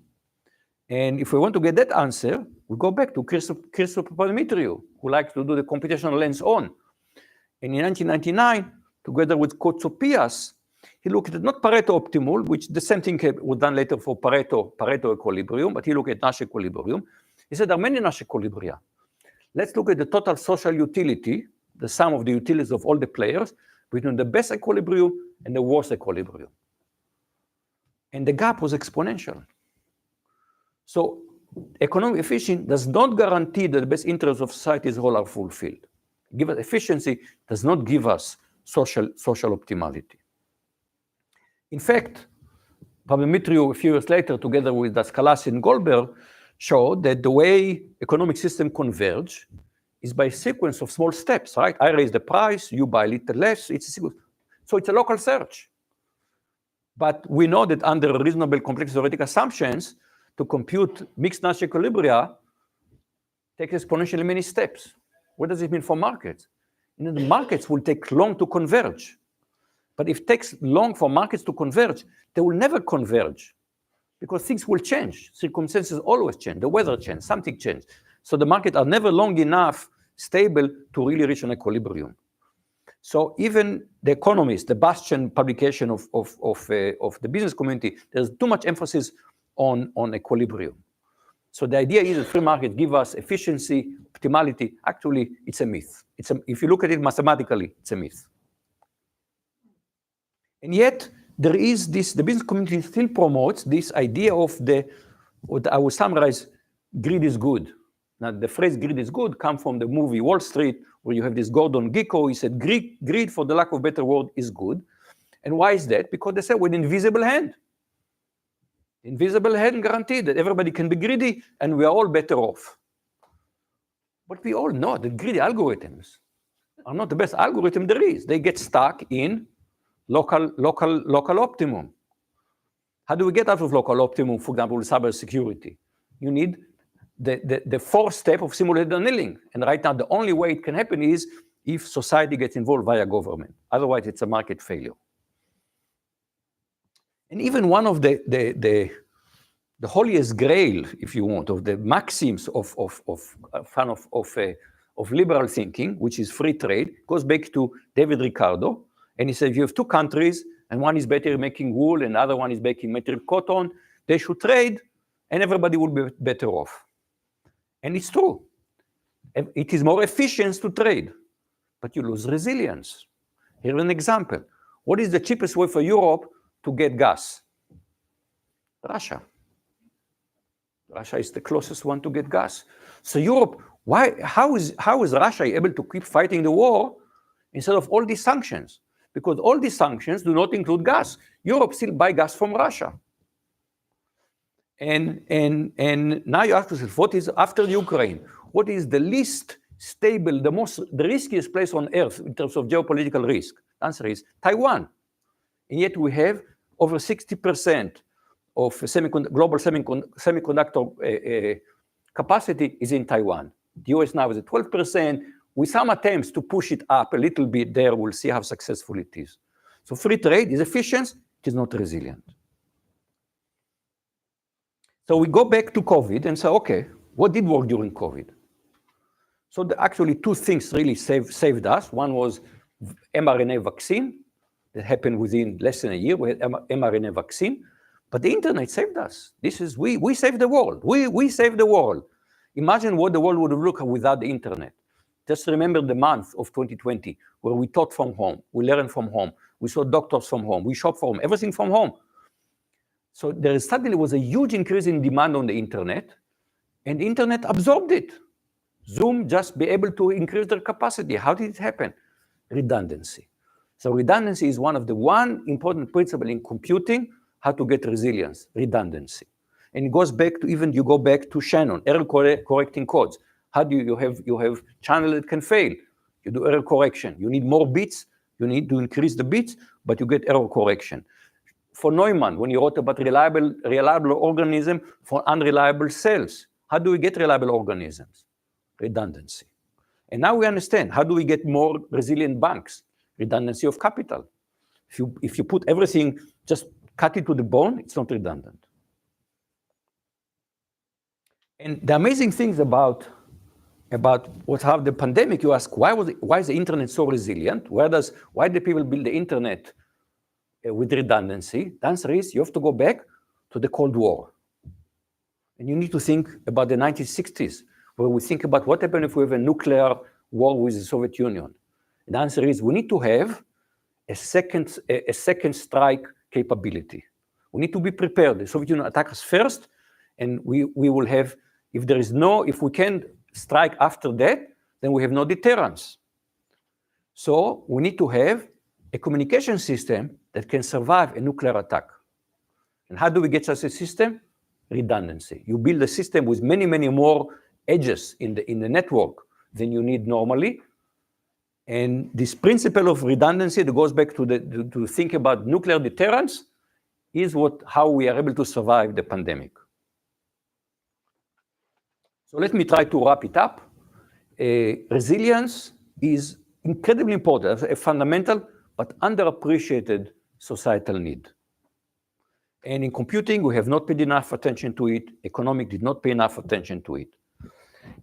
And if we want to get that answer, we go back to Christopher Papadimitriou, who likes to do the computational lens on. And in 1999, together with Kotsopias, he looked at not Pareto optimal, which the same thing was done later for Pareto equilibrium, but he looked at Nash equilibrium. He said there are many Nash equilibria. Let's look at the total social utility, the sum of the utilities of all the players, between the best equilibrium and the worst equilibrium. And the gap was exponential. So economic efficiency does not guarantee that the best interests of society as a whole are fulfilled. Give us efficiency does not give us social optimality. In fact, Papadimitriou a few years later, together with Daskalasi and Goldberg, showed that the way economic systems converge is by a sequence of small steps, right? I raise the price, you buy a little less, it's a sequence. So it's a local search. But we know that under reasonable complex theoretic assumptions, to compute mixed Nash equilibria takes exponentially many steps. What does it mean for markets? The markets will take long to converge. But if it takes long for markets to converge, they will never converge because things will change. Circumstances always change. The weather changes, something changes. So the markets are never long enough stable to really reach an equilibrium. So even the Economist, the bastion publication of the business community, there's too much emphasis on equilibrium. So the idea is that free market give us efficiency, optimality. Actually, it's a myth. If you look at it mathematically, it's a myth. And yet, there is this, the business community still promotes this idea of what I will summarize, greed is good. Now, the phrase greed is good comes from the movie Wall Street, where you have this Gordon Gekko. He said, greed, for the lack of a better word, is good. And why is that? Because they say with invisible hand. Invisible hand guaranteed that everybody can be greedy and we are all better off. But we all know that greedy algorithms are not the best algorithm there is. They get stuck in local optimum. How do we get out of local optimum, for example, with cybersecurity? You need the fourth step of simulated annealing. And right now, the only way it can happen is if society gets involved via government. Otherwise, it's a market failure. And even one of the holiest grail, if you want, of the maxims of liberal thinking, which is free trade, goes back to David Ricardo. And he said, you have two countries, and one is better at making wool, and the other one is making material cotton. They should trade, and everybody will be better off. And it's true. It is more efficient to trade, but you lose resilience. Here's an example. What is the cheapest way for Europe to get gas? Russia. Russia is the closest one to get gas. So Europe, how is Russia able to keep fighting the war instead of all these sanctions? Because all these sanctions do not include gas. Europe still buys gas from Russia. And now you ask yourself, what is, after Ukraine, what is the least stable, the riskiest place on earth in terms of geopolitical risk? The answer is Taiwan. And yet we have over 60% of global semiconductor capacity is in Taiwan. The US now is at 12%, with some attempts to push it up a little bit there. We'll see how successful it is. So free trade is efficient, it is not resilient. So we go back to COVID and say, okay, what did work during COVID? So actually two things really saved us. One was mRNA vaccine that happened within less than a year. We had mRNA vaccine, but the internet saved us. This is, we saved the world. We saved the world. Imagine what the world would have looked like without the internet. Just remember the month of 2020, where we taught from home, we learned from home, we saw doctors from home, we shopped from home, everything from home. So there suddenly was a huge increase in demand on the internet, and the internet absorbed it. Zoom just be able to increase their capacity. How did it happen? Redundancy. So redundancy is one important principle in computing, how to get resilience, redundancy. And it goes back to, even you go back to Shannon, error correcting codes. How do you have channel that can fail? You do error correction. You need more bits. You need to increase the bits, but you get error correction. For Neumann, when he wrote about reliable organism for unreliable cells, how do we get reliable organisms? Redundancy. And now we understand, how do we get more resilient banks? Redundancy of capital. If you put everything, just cut it to the bone, it's not redundant. And the amazing things about how the pandemic, you ask, why is the internet so resilient? Why do people build the internet with redundancy? The answer is, you have to go back to the Cold War. And you need to think about the 1960s, where we think about what happened if we have a nuclear war with the Soviet Union. And the answer is, we need to have a second strike capability. We need to be prepared. The Soviet Union attack us first, and we will have, if we can strike after that, then we have no deterrence. So we need to have a communication system that can survive a nuclear attack. And how do we get such a system? Redundancy. You build a system with many, many more edges in the network than you need normally. And this principle of redundancy that goes back to think about nuclear deterrence is how we are able to survive the pandemic. So let me try to wrap it up. Resilience is incredibly important, a fundamental but underappreciated societal need. And in computing, we have not paid enough attention to it. Economics did not pay enough attention to it.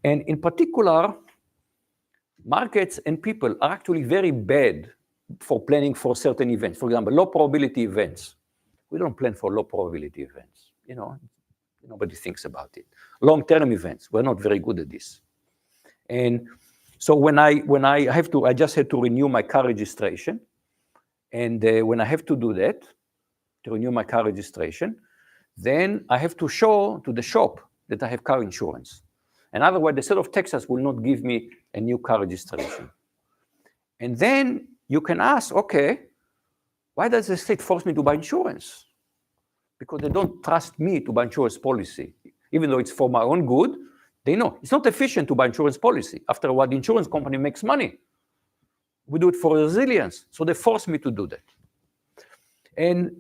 And in particular, markets and people are actually very bad for planning for certain events. For example, low probability events. We don't plan for low probability events. Nobody thinks about it. Long-term events, we're not very good at this. And so when I just had to renew my car registration, And when I have to do that, to renew my car registration, then I have to show to the shop that I have car insurance. And otherwise, the state of Texas will not give me a new car registration. And then you can ask, okay, why does the state force me to buy insurance? Because they don't trust me to buy insurance policy. Even though it's for my own good, they know it's not efficient to buy insurance policy. After what the insurance company makes money. We do it for resilience. So they force me to do that. And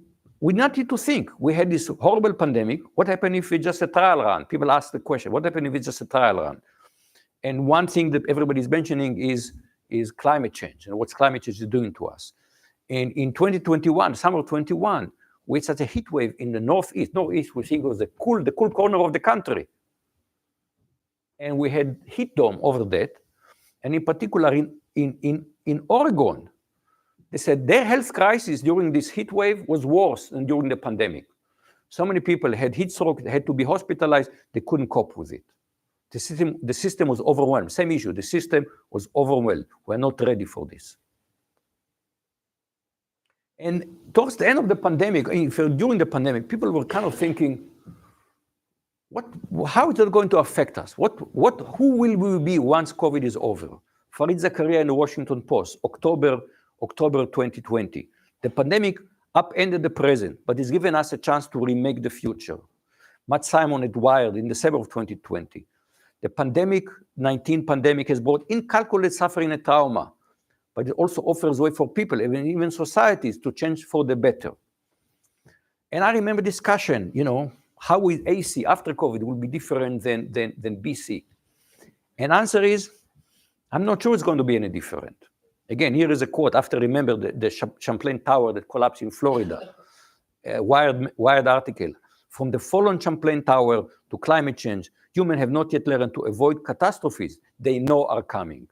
we not need to think. We had this horrible pandemic. What happened if it's just a trial run? People ask the question, what happened if it's just a trial run? And one thing that everybody's mentioning is climate change and what's climate change is doing to us. And in 2021, summer of 21, we had such a heat wave in the northeast, we think was the cool corner of the country. And we had heat dome over that. And in particular, in Oregon, they said their health crisis during this heat wave was worse than during the pandemic. So many people had heat stroke, they had to be hospitalized, they couldn't cope with it. The system was overwhelmed. Same issue, the system was overwhelmed. We're not ready for this. And towards the end of the pandemic, during the pandemic, people were kind of thinking, how is that going to affect us? Who will we be once COVID is over? Farid Zakaria in the Washington Post, October 2020. The pandemic upended the present, but it's given us a chance to remake the future. Matt Simon at Wired in December of 2020. The COVID-19 pandemic has brought incalculable suffering and trauma, but it also offers way for people, even societies, to change for the better. And I remember discussion, how will AC after COVID will be different than BC? And answer is, I'm not sure it's going to be any different. Again, here is a quote after remember the Champlain Tower that collapsed in Florida, Wired article. From the fall on Champlain Tower to climate change, humans have not yet learned to avoid catastrophes they know are coming.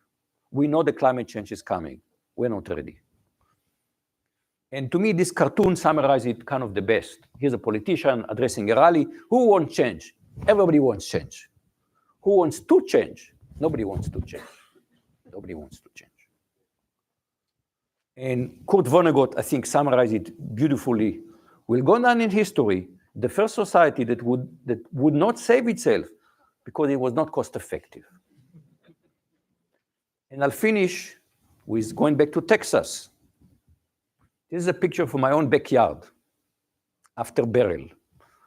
We know the climate change is coming. We're not ready. And to me, this cartoon summarizes it kind of the best. Here's a politician addressing a rally. Who wants change? Everybody wants change. Who wants to change? Nobody wants to change. Nobody wants to change. And Kurt Vonnegut, I think, summarized it beautifully. Will go down in history, the first society that would not save itself because it was not cost effective. And I'll finish with going back to Texas. This is a picture from my own backyard after Beryl,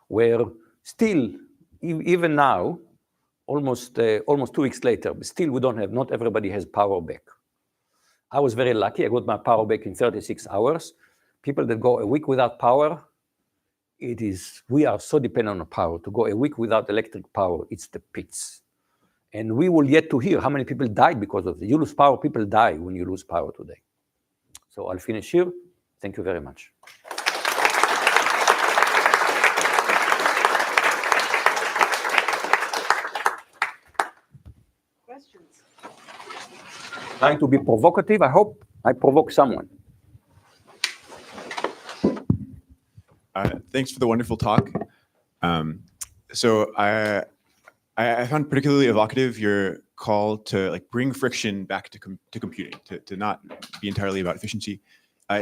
where still, even now, almost 2 weeks later, but still we don't have, not everybody has power back. I was very lucky. I got my power back in 36 hours. People that go a week without power, we are so dependent on power. To go a week without electric power, it's the pits. And we will yet to hear how many people died because of it. You lose power, people die when you lose power today. So I'll finish here. Thank you very much. Questions? Trying to be provocative. I hope I provoke someone. Thanks for the wonderful talk. So I found particularly evocative your call to bring friction back to computing, to not be entirely about efficiency.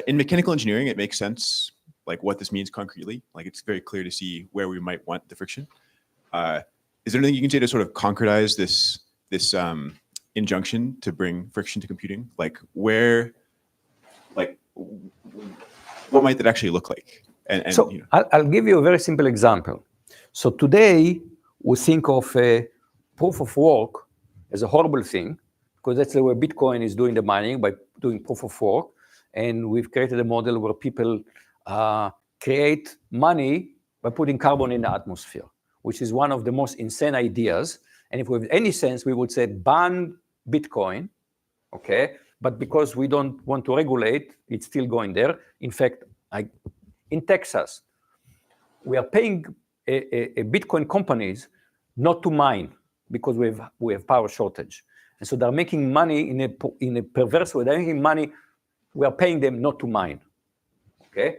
In mechanical engineering, it makes sense, what this means concretely. It's very clear to see where we might want the friction. Is there anything you can say to sort of concretize this injunction to bring friction to computing? What might that actually look like? So I'll give you a very simple example. So today, we think of proof of work as a horrible thing, because that's the way Bitcoin is doing the mining, by doing proof of work. And we've created a model where people create money by putting carbon in the atmosphere, which is one of the most insane ideas. And if we have any sense, we would say ban Bitcoin, okay? But because we don't want to regulate, it's still going there. In fact, in Texas, we are paying a Bitcoin companies not to mine because we have power shortage. And so they're making money in a perverse way. They're making money, we are paying them not to mine, okay?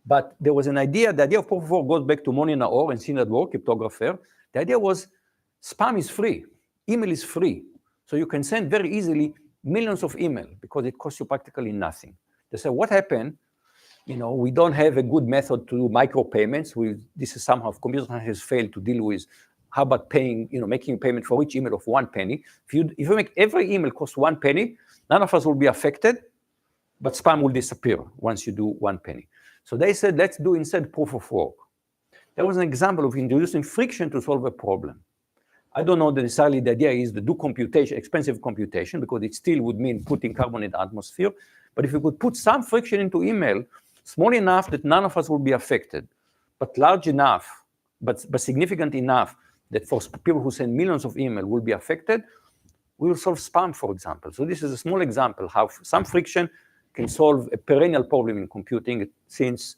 But there was an idea, the idea of proof of work goes back to Moni Naor and Sinad War, cryptographer. The idea was spam is free, email is free. So you can send very easily millions of email because it costs you practically nothing. They said, what happened we don't have a good method to do micropayments. This is somehow computer science has failed to deal with. How about paying, making a payment for each email of 1 penny? If you make every email cost 1 penny, none of us will be affected, but spam will disappear once you do 1 penny. So they said, let's do instead proof of work. That was an example of introducing friction to solve a problem. I don't know that necessarily the idea is to do computation, expensive computation, because it still would mean putting carbon in the atmosphere. But if you could put some friction into email, small enough that none of us will be affected, but large enough, but significant enough that for people who send millions of emails will be affected, we will solve spam, for example. So this is a small example how some friction can solve a perennial problem in computing since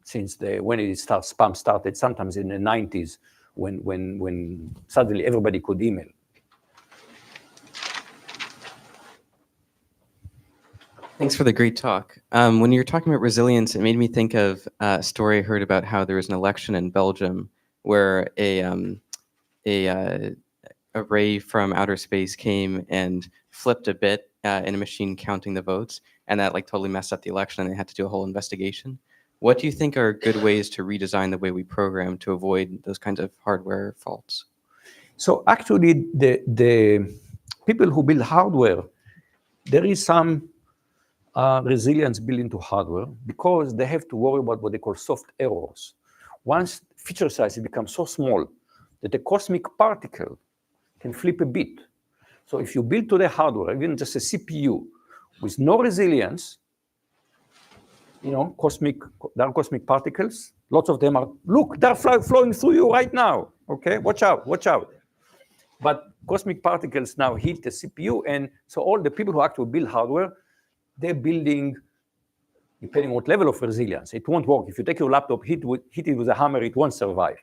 when spam started, sometimes in the 90s, when suddenly everybody could email. Thanks for the great talk. When you were talking about resilience, it made me think of a story I heard about how there was an election in Belgium where a ray from outer space came and flipped a bit in a machine counting the votes, and that totally messed up the election, and they had to do a whole investigation. What do you think are good ways to redesign the way we program to avoid those kinds of hardware faults? So actually, the people who build hardware, there is some resilience built into hardware because they have to worry about what they call soft errors. Once feature size becomes so small that a cosmic particle can flip a bit. So if you build today hardware, even just a CPU, with no resilience, there are cosmic particles. Lots of them are, look, they're flowing through you right now. Okay, watch out, watch out. But cosmic particles now hit the CPU, and so all the people who actually build hardware, they're building, depending on what level of resilience. It won't work. If you take your laptop, hit it with a hammer, it won't survive.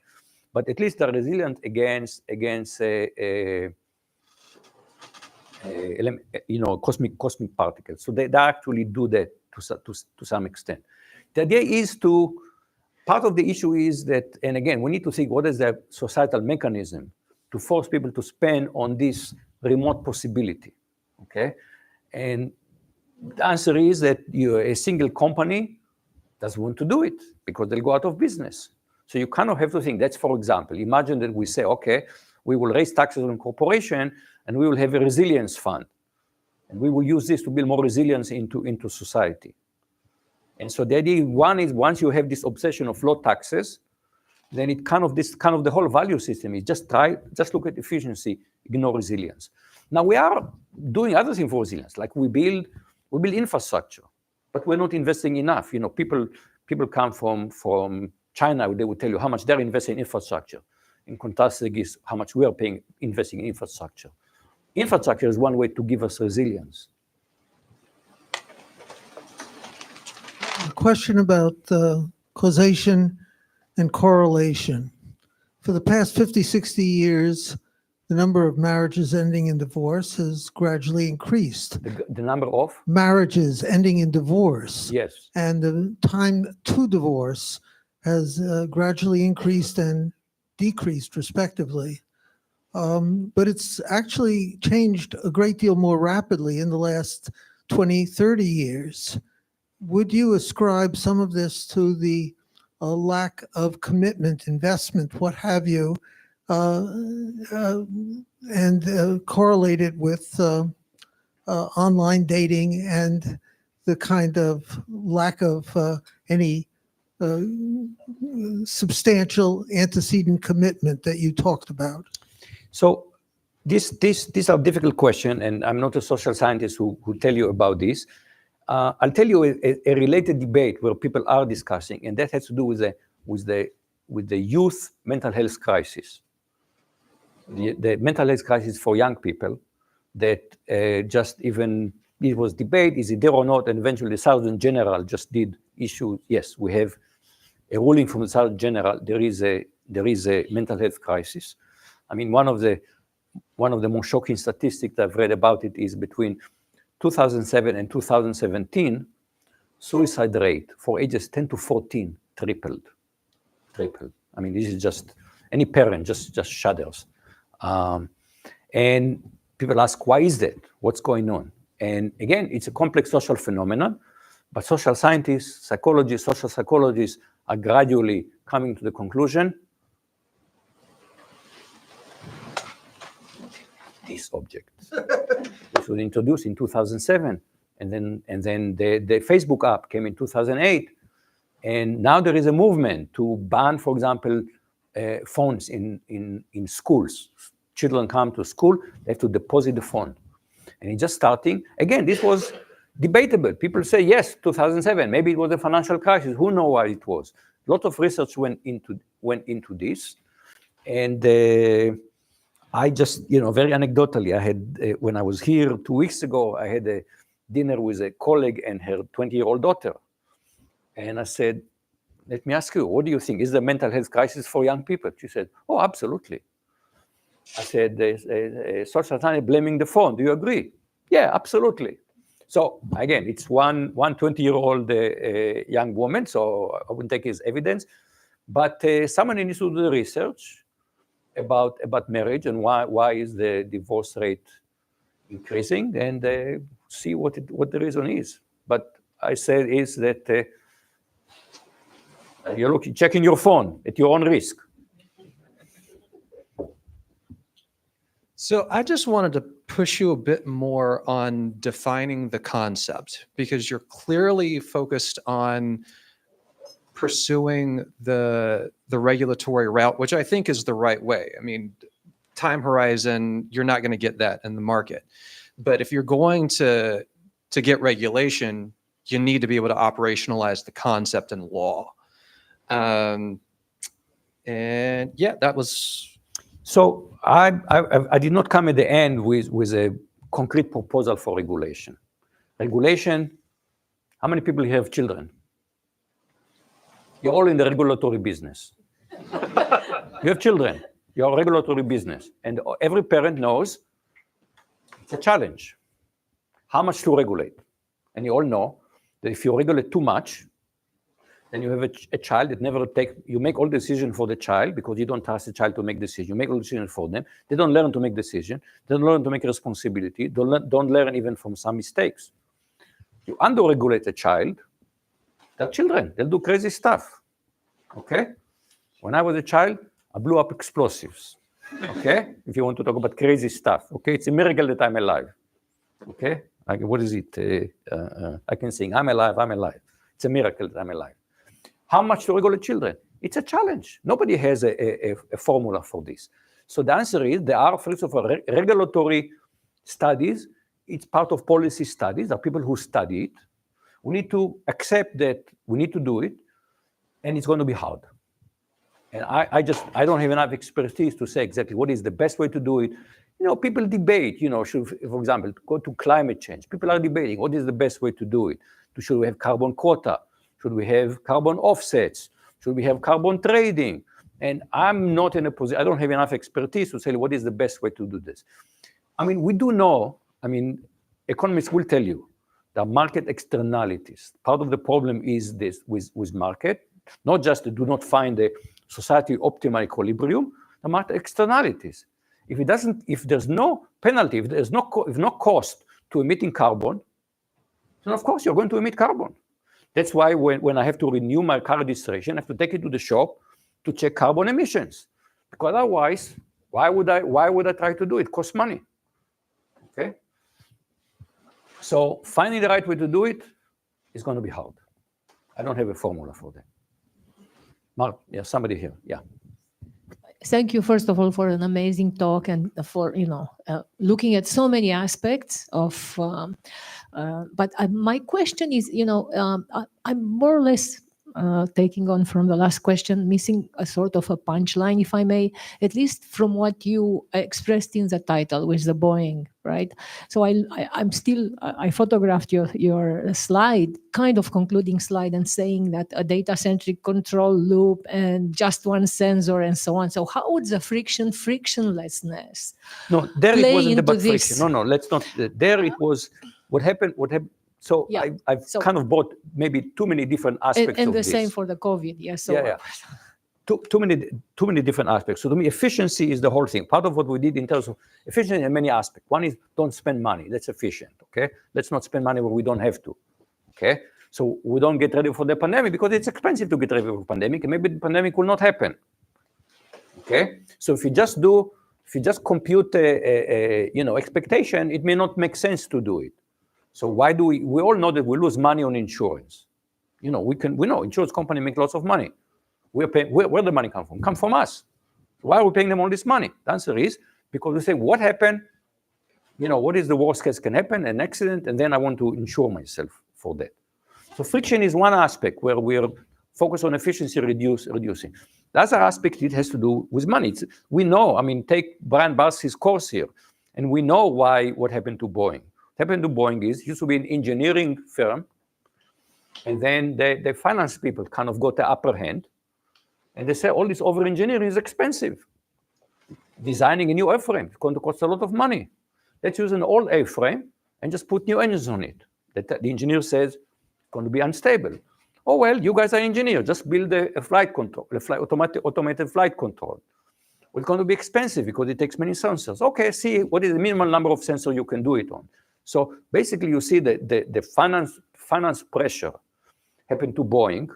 But at least they're resilient against cosmic particles. So they actually do that to some extent. The idea is part of the issue is that, and again, we need to think what is the societal mechanism to force people to spend on this remote possibility, okay? And the answer is that a single company doesn't want to do it because they'll go out of business. So you kind of have to think, that's, for example, imagine that we say, okay, we will raise taxes on corporation and we will have a resilience fund. And we will use this to build more resilience into society. And so the idea, one is once you have this obsession of low taxes, then the whole value system is just look at efficiency, ignore resilience. Now we are doing other things for resilience, like we build infrastructure, but we're not investing enough. People come from China, they will tell you how much they're investing in infrastructure. In contrast, how much we are investing in infrastructure. Infrastructure is one way to give us resilience. A question about causation and correlation. For the past 50, 60 years, the number of marriages ending in divorce has gradually increased. The number of? Marriages ending in divorce. Yes. And the time to divorce has gradually increased and decreased respectively. But it's actually changed a great deal more rapidly in the last 20, 30 years. Would you ascribe some of this to the lack of commitment, investment, what have you, and correlate it with online dating and the kind of lack of any substantial antecedent commitment that you talked about? So these are difficult questions, and I'm not a social scientist who tell you about this. I'll tell you a related debate where people are discussing, and that has to do with the youth mental health crisis. The mental health crisis for young people that it was debate, is it there or not, and eventually the Surgeon General just did issue, yes, we have a ruling from the Surgeon General, there is a mental health crisis. I mean, one of the most shocking statistics I've read about it is between 2007 and 2017, suicide rate for ages 10 to 14 tripled. I mean, this is just, any parent just shudders. And people ask, why is that? What's going on? And again, it's a complex social phenomenon. But social scientists, psychologists, social psychologists are gradually coming to the conclusion this object. This was introduced in 2007, and then the Facebook app came in 2008, and now there is a movement to ban, for example, phones in schools. Children come to school, they have to deposit the phone. And it's just starting. Again, this was debatable. People say, yes, 2007, maybe it was a financial crisis. Who knows why it was? A lot of research went into this. And I just, very anecdotally, I had, when I was here 2 weeks ago, I had a dinner with a colleague and her 20-year-old daughter. And I said, let me ask you, what do you think? Is there a mental health crisis for young people? She said, oh, absolutely. I said, social science blaming the phone. Do you agree? Yeah, absolutely. So again, it's one 20-year-old young woman, so I wouldn't take it as evidence. But someone needs to do the research about marriage and why is the divorce rate increasing, and see what the reason is. But I said is that you're checking your phone at your own risk. So I just wanted to push you a bit more on defining the concept, because you're clearly focused on pursuing the regulatory route, which I think is the right way. I mean, time horizon, you're not going to get that in the market. But if you're going to get regulation, you need to be able to operationalize the concept in law. And yeah, that was... So I did not come at the end with a concrete proposal for regulation. Regulation, how many people have children? You're all in the regulatory business. You have children, you're a regulatory business. And every parent knows it's a challenge. How much to regulate? And you all know that if you regulate too much, then you have a child that never you make all decisions for the child because you don't trust the child to make decisions. You make all decisions for them. They don't learn to make decisions. They don't learn to make responsibility. Don't learn even from some mistakes. You under-regulate a child, they're children. They'll do crazy stuff, okay? When I was a child, I blew up explosives, okay? If you want to talk about crazy stuff, okay? It's a miracle that I'm alive, okay? Like, what is it? I can sing, I'm alive, I'm alive. It's a miracle that I'm alive. How much to regulate children? It's a challenge. Nobody has a formula for this. So the answer is there are, first of all, regulatory studies. It's part of policy studies. There are people who study it. We need to accept that we need to do it, and it's going to be hard. And I don't have enough expertise to say exactly what is the best way to do it. People debate, should, for example, go to climate change. People are debating what is the best way to do it. Should we have carbon quota? Should we have carbon offsets? Should we have carbon trading? And I'm not in a position, I don't have enough expertise to say what is the best way to do this. I mean, we do know, economists will tell you there are market externalities. Part of the problem is this with market, not just to do not find a society optimal equilibrium, the market externalities. If there's no penalty, if there's no cost to emitting carbon, then of course you're going to emit carbon. That's why when I have to renew my car registration, I have to take it to the shop to check carbon emissions. Because otherwise, why would I try to do it? It costs money. Okay? So finding the right way to do it is going to be hard. I don't have a formula for that. Mark, yeah, somebody here, yeah. Thank you, first of all, for an amazing talk and for, looking at so many aspects of, but my question is, I'm more or less taking on from the last question, missing a sort of a punchline, if I may, at least from what you expressed in the title with the Boeing, right? So I photographed your slide, kind of concluding slide, and saying that a data-centric control loop and just one sensor and so on. So how would the frictionlessness No, there it play wasn't about into friction. this? No, let's not. There it was, what happened. So Yeah, I've kind of brought maybe too many different aspects and of the this. same for the COVID, yes. So Yeah. Too many different aspects. So to me, efficiency is the whole thing. Part of what we did in terms of efficiency in many aspects. One is don't spend money. That's efficient, okay? Let's not spend money where we don't have to. okay? So we don't get ready for the pandemic because it's expensive to get ready for the pandemic, and maybe the pandemic will not happen, okay? So if you just compute expectation, it may not make sense to do it. So why do we all know that we lose money on insurance. We know insurance companies make lots of money. We're paying, where the money come from? Come from us. Why are we paying them all this money? The answer is because we say, what happened? What is the worst case can happen? An accident, and then I want to insure myself for that. So friction is one aspect where we're focused on efficiency reducing. The other aspect, it has to do with money. We know, take Brian Barsi's course here, and we know what happened to Boeing. What happened to Boeing is, it used to be an engineering firm, and then the finance people kind of got the upper hand, and they say all this over-engineering is expensive. Designing a new airframe is going to cost a lot of money. Let's use an old airframe and just put new engines on it. The engineer says it's going to be unstable. Oh, well, you guys are engineers. Just build a flight control, automated flight control. Well, it's going to be expensive because it takes many sensors. Okay, see what is the minimal number of sensors you can do it on. So basically, you see the finance pressure happened to Boeing,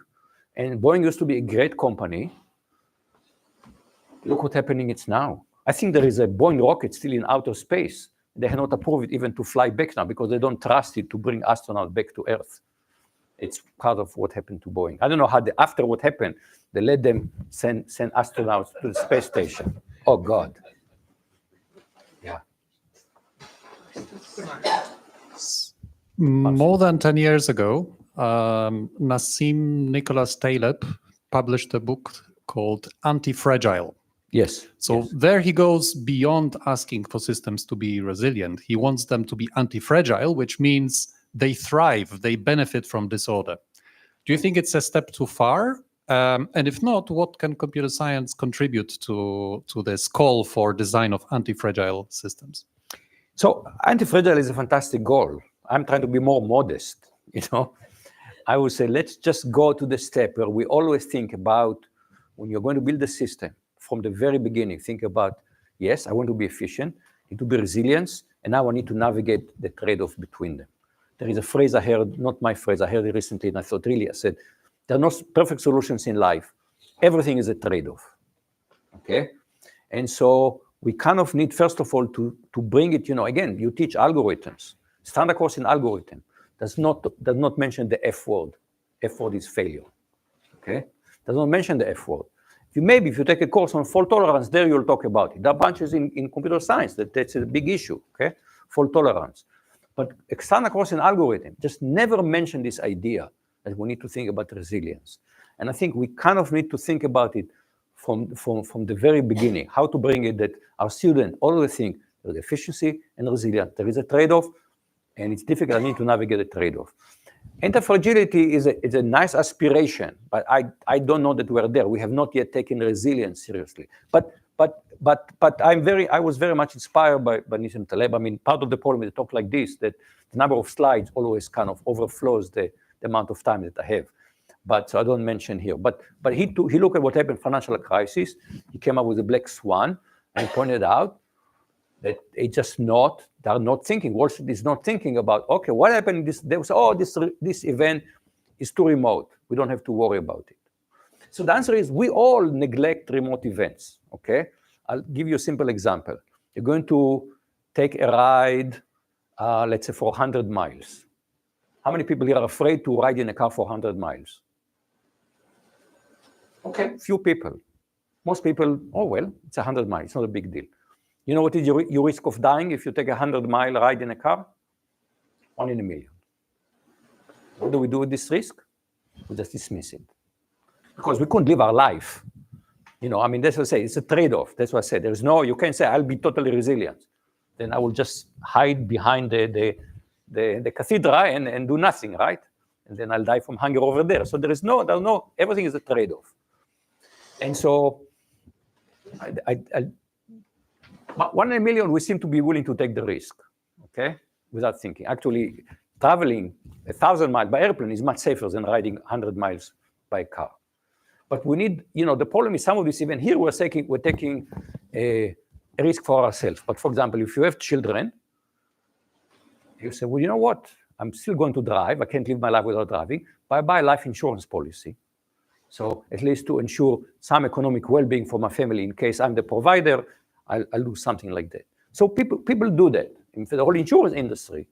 and Boeing used to be a great company. Look what's happening it's now. I think there is a Boeing rocket still in outer space. They have not approved it even to fly back now because they don't trust it to bring astronauts back to Earth. It's part of what happened to Boeing. I don't know how after what happened, they let them send astronauts to the space station. Oh, God. Yeah. More than 10 years ago, Nassim Nicholas Taleb published a book called Anti-Fragile. Yes. So yes. There he goes beyond asking for systems to be resilient. He wants them to be anti-fragile, which means they thrive, they benefit from disorder. Do you think it's a step too far? And if not, what can computer science contribute to this call for design of anti-fragile systems? So anti-fragile is a fantastic goal. I'm trying to be more modest, I would say, let's just go to the step where we always think about when you're going to build a system from the very beginning, think about, yes, I want to be efficient, need to be resilient, and now I need to navigate the trade-off between them. There is a phrase I heard, not my phrase, I heard it recently, and I thought really, I said, there are no perfect solutions in life. Everything is a trade-off, okay? And so we kind of need, first of all, to bring it, again, you teach algorithms. Standard course in algorithm does not mention the F word. F word is failure, okay? Does not mention the F word. If you take a course on fault tolerance, there you'll talk about it. There are bunches in computer science that's a big issue, okay? Fault tolerance. But a standard course in algorithm just never mention this idea that we need to think about resilience. And I think we kind of need to think about it from the very beginning, how to bring it that our students always think there's efficiency and resilience. There is a trade-off, and it's difficult. I need to navigate the trade-off. Anti-fragility is a nice aspiration, but I don't know that we're there. We have not yet taken resilience seriously. But I was very much inspired by Nassim Taleb. Part of the problem with a talk like this, that the number of slides always kind of overflows the amount of time that I have. So I don't mention here. But he looked at what happened in financial crisis. He came up with the black swan and pointed out that they're not thinking. Wall Street is not thinking about, okay, what happened? This event is too remote. We don't have to worry about it. So the answer is we all neglect remote events, okay? I'll give you a simple example. You're going to take a ride, let's say for 100 miles. How many people here are afraid to ride in a car for 100 miles? Okay, few people. Most people, oh well, it's 100 miles, it's not a big deal. You know what is your risk of dying if you take a 100-mile ride in a car? 1 in a million. What do we do with this risk? We just dismiss it. Because we couldn't live our life. That's what I say, it's a trade-off. That's what I said. You can't say, I'll be totally resilient. Then I will just hide behind the cathedral and do nothing, right? And then I'll die from hunger over there. So there's no, everything is a trade-off. And so, 1 in a million, we seem to be willing to take the risk, okay? Without thinking. Actually, traveling 1,000 miles by airplane is much safer than riding 100 miles by car. But we need, the problem is some of this, even here, we're taking a risk for ourselves. But for example, if you have children, you say, well, you know what? I'm still going to drive. I can't live my life without driving. But I buy a life insurance policy. So at least to ensure some economic well-being for my family in case I'm the provider, I'll do something like that. So people do that. In the whole insurance industry,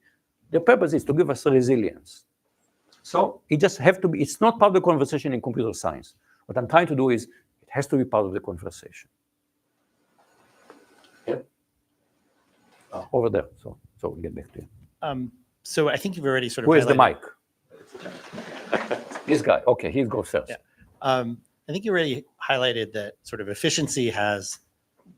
the purpose is to give us resilience. So it just have to be, it's not part of the conversation in computer science. What I'm trying to do is, it has to be part of the conversation. Yeah. Over there, so we'll get back to you. So I think you've already sort of Where's the mic? highlighted- This guy, okay, he goes first. Yeah. I think you already highlighted that sort of efficiency has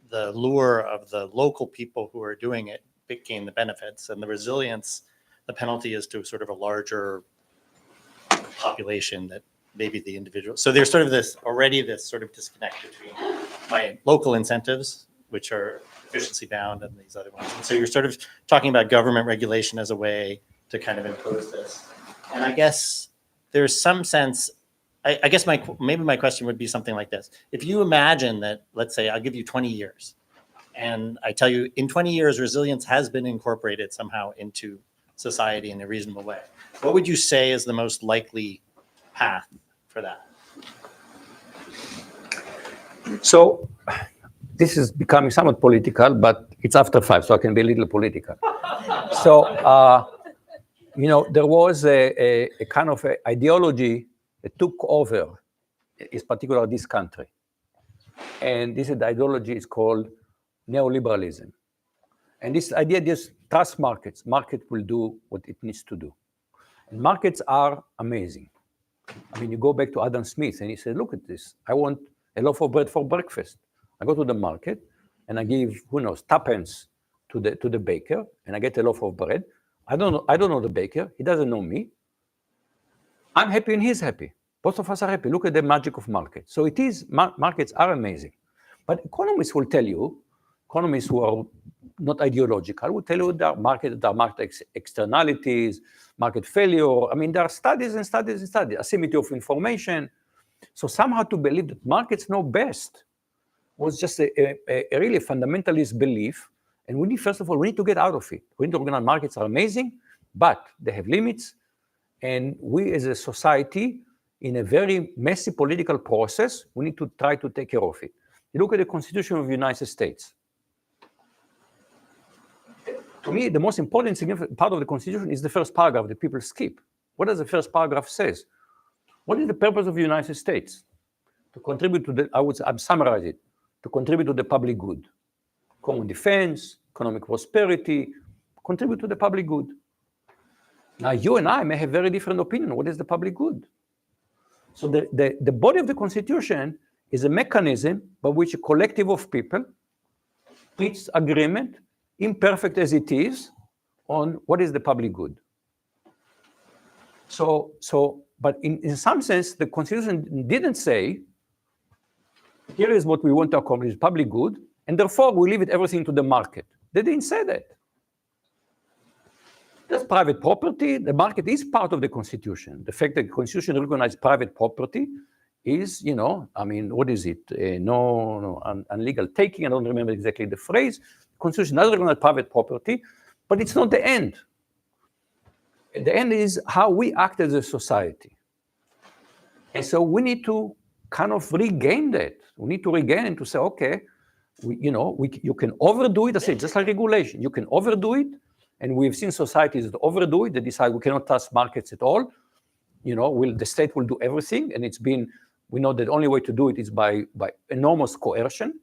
the lure of the local people who are doing it gain the benefits, and the resilience, the penalty is to sort of a larger population that maybe the individual. So there's sort of this sort of disconnect between my local incentives, which are efficiency bound, and these other ones. And so you're sort of talking about government regulation as a way to kind of impose this. And I guess there's some sense, I guess maybe my question would be something like this. If you imagine that, let's say I'll give you 20 years, and I tell you in 20 years, resilience has been incorporated somehow into society in a reasonable way. What would you say is the most likely path for that? So this is becoming somewhat political, but it's after 5, so I can be a little political. So, there was a kind of a ideology that took over, in particular this country. And this ideology is called neoliberalism. And this idea just trust markets. Market will do what it needs to do. And markets are amazing. I mean, you go back to Adam Smith and he said, look at this. I want a loaf of bread for breakfast. I go to the market and I give, who knows, tuppence to the baker, and I get a loaf of bread. I don't know the baker. He doesn't know me. I'm happy and he's happy. Both of us are happy. Look at the magic of markets. So it is, markets are amazing. But economists will tell you, economists who are not ideological will tell you that market externalities, market failure. I mean, there are studies and studies and studies, asymmetry of information. So somehow to believe that markets know best was just a really fundamentalist belief. And we need, first of all, we need to get out of it. We need to recognize markets are amazing, but they have limits. And we as a society, in a very messy political process, we need to try to take care of it. You look at the Constitution of the United States. To me, the most important significant part of the Constitution is the first paragraph that people skip. What does the first paragraph say? What is the purpose of the United States? To contribute to the, I'm summarizing it, to contribute to the public good. Common defense, economic prosperity, contribute to the public good. Now, you and I may have very different opinion on what is the public good. So the body of the Constitution is a mechanism by which a collective of people reaches agreement, imperfect as it is, on what is the public good. But in some sense, the Constitution didn't say, here is what we want to accomplish, public good, and therefore we leave everything to the market. They didn't say that. That's private property. The market is part of the Constitution. The fact that the Constitution recognizes private property is, I mean, what is it? Illegal taking. I don't remember exactly the phrase. The Constitution doesn't recognize private property, but it's not the end. The end is how we act as a society. And so we need to kind of regain that. We need to regain and to say, okay, you can overdo it. I say, just like regulation, you can overdo it. And we've seen societies that overdo it, they decide we cannot trust markets at all. The state will do everything. And we know that the only way to do it is by enormous coercion.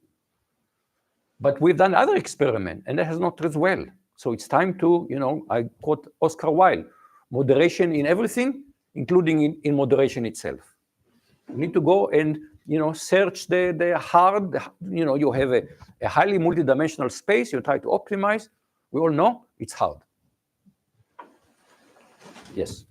But we've done other experiment, and that has not worked well. So it's time to, I quote Oscar Wilde, moderation in everything, including in moderation itself. We need to go and, search the hard, you have a highly multidimensional space, you try to optimize. We all know it's hard. Yes.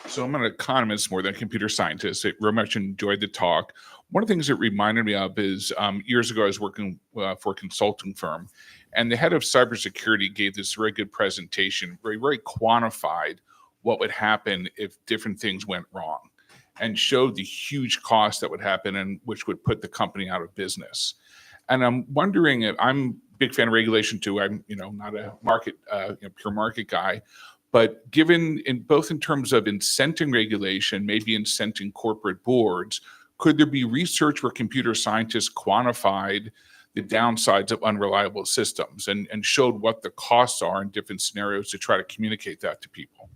So I'm an economist more than a computer scientist. I very much enjoyed the talk. One of the things it reminded me of is years ago I was working for a consulting firm, and the head of cybersecurity gave this very good presentation, very, very quantified what would happen if different things went wrong, and showed the huge cost that would happen and which would put the company out of business. And I'm wondering if I'm big fan of regulation too. I'm, not a market, pure market guy. But given both in terms of incenting regulation, maybe incenting corporate boards, could there be research where computer scientists quantified the downsides of unreliable systems and showed what the costs are in different scenarios to try to communicate that to people?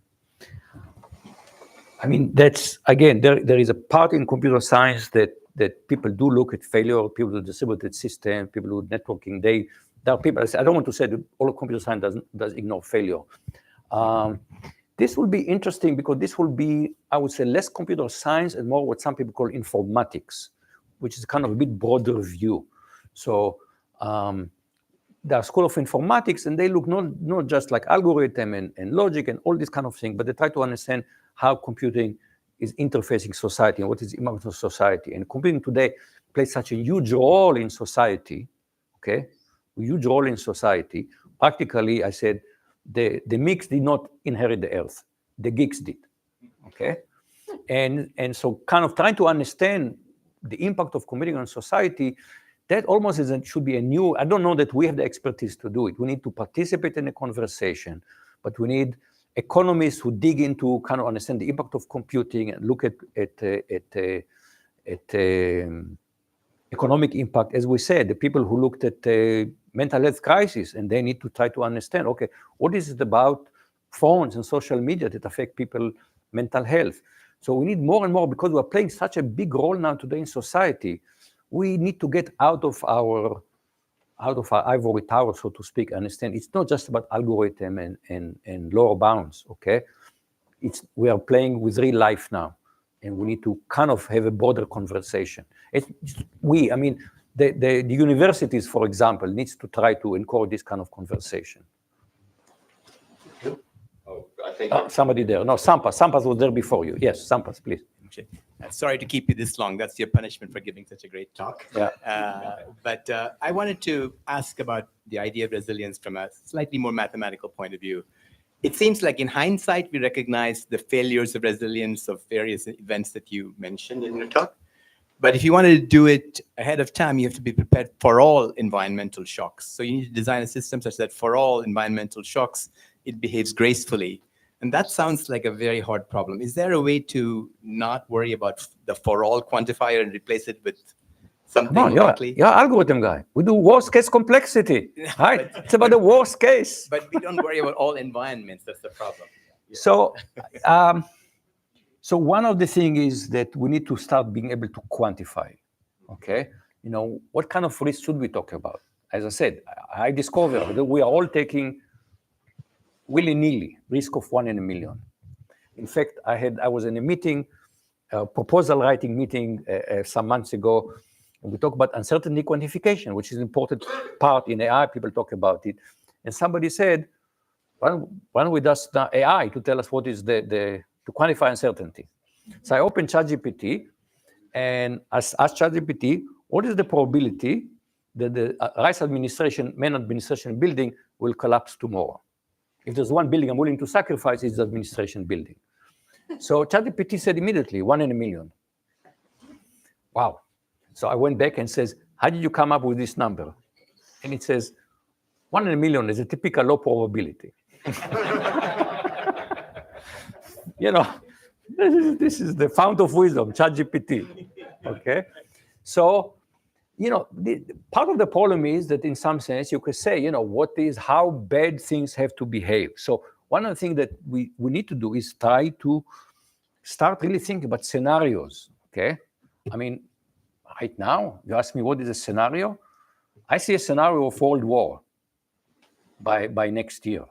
I mean, that's, again, there is a part in computer science that people do look at failure, people with distributed system, people with networking. There are people, I don't want to say that all of computer science does ignore failure. This will be interesting because this will be, I would say, less computer science and more what some people call informatics, which is kind of a bit broader view. So the School of Informatics, and they look not just like algorithm and logic and all this kind of thing, but they try to understand how computing is interfacing society and what is the impact of society. And computing today plays such a huge role in society, okay? A huge role in society. Practically, I said, the mix did not inherit the earth. The geeks did, okay? And so kind of trying to understand the impact of computing on society, that almost should be a new, I don't know that we have the expertise to do it. We need to participate in a conversation, but we need economists who dig into kind of understand the impact of computing and look at economic impact. As we said, the people who looked at mental health crisis, and they need to try to understand, okay, what is it about phones and social media that affect people's mental health? So we need more and more, because we're playing such a big role now today in society, we need to get out of our ivory tower, so to speak. Understand it's not just about algorithm and lower bounds, okay? We are playing with real life now, and we need to kind of have a broader conversation. The universities, for example, needs to try to encourage this kind of conversation. Oh, I think Somebody there. No, Sampas was there before you. Yes, Sampas, please. Sorry to keep you this long. That's your punishment for giving such a great talk. Yeah. But I wanted to ask about the idea of resilience from a slightly more mathematical point of view. It seems like in hindsight, we recognize the failures of resilience of various events that you mentioned in your talk. But if you wanted to do it ahead of time, you have to be prepared for all environmental shocks. So you need to design a system such that for all environmental shocks, it behaves gracefully. And that sounds like a very hard problem. Is there a way to not worry about the for all quantifier and replace it with something likely? You're an algorithm guy. We do worst case complexity, right? It's about the worst case. But we don't worry about all environments. That's the problem. So, so one of the things is that we need to start being able to quantify, okay? What kind of risk should we talk about? As I said, I discovered that we are all taking willy-nilly risk of 1 in a million. In fact, I was in a meeting, a proposal writing meeting some months ago, and we talked about uncertainty quantification, which is an important part in AI. People talk about it. And somebody said, why don't we ask AI to tell us what is to quantify uncertainty? So I opened ChatGPT and asked ChatGPT, what is the probability that the Rice administration, main administration building will collapse tomorrow? If there's one building I'm willing to sacrifice, it's the administration building. So ChatGPT said immediately, 1 in a million. Wow. So I went back and says, how did you come up with this number? And it says, 1 in a million is a typical low probability. This is the fount of wisdom, ChatGPT, okay? So, part of the problem is that in some sense you could say, how bad things have to behave. So one of the things that we need to do is try to start really thinking about scenarios, okay? I mean, right now, you ask me what is a scenario? I see a scenario of world war by next year.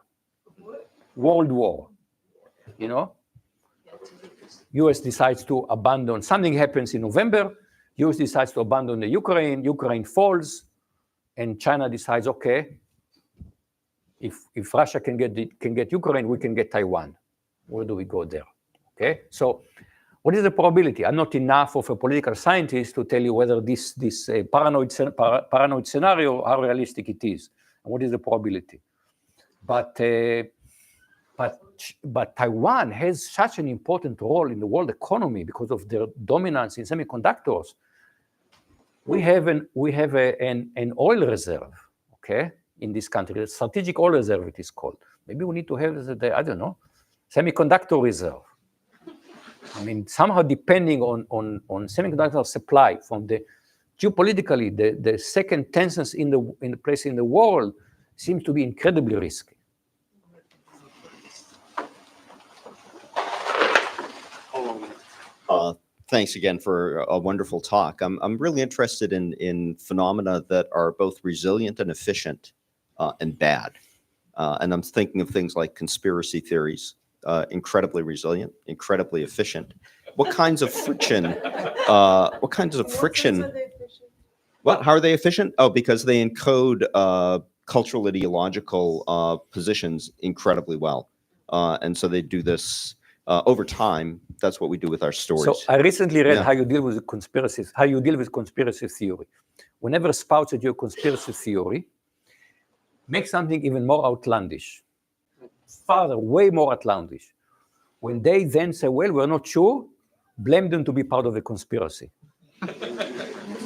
World war, US decides to abandon, something happens in November, US decides to abandon the Ukraine falls, and China decides, okay, if Russia can get Ukraine, we can get Taiwan. Where do we go there? Okay, so what is the probability? I'm not enough of a political scientist to tell you whether this paranoid scenario, how realistic it is, and what is the probability. But Taiwan has such an important role in the world economy because of their dominance in semiconductors. We have an oil reserve, okay? in this country. The strategic oil reserve, it is called. Maybe we need to have the, I don't know, semiconductor reserve. I mean, somehow depending on semiconductor supply from the geopolitically, the second tensions in the place in the world seems to be incredibly risky. Thanks again for a wonderful talk. I'm really interested in phenomena that are both resilient and efficient and bad. And I'm thinking of things like conspiracy theories, incredibly resilient, incredibly efficient. What kinds of friction? What kinds of friction? Well, how are they efficient? Oh, because they encode cultural ideological positions incredibly well. And so they do this over time. That's what we do with our stories. So I recently read Yeah. how you deal with conspiracies, how you deal with conspiracy theory. Whenever spouts at your conspiracy theory, make something even more outlandish, farther, way more outlandish. When they then say, well, we're not sure, blame them to be part of the conspiracy.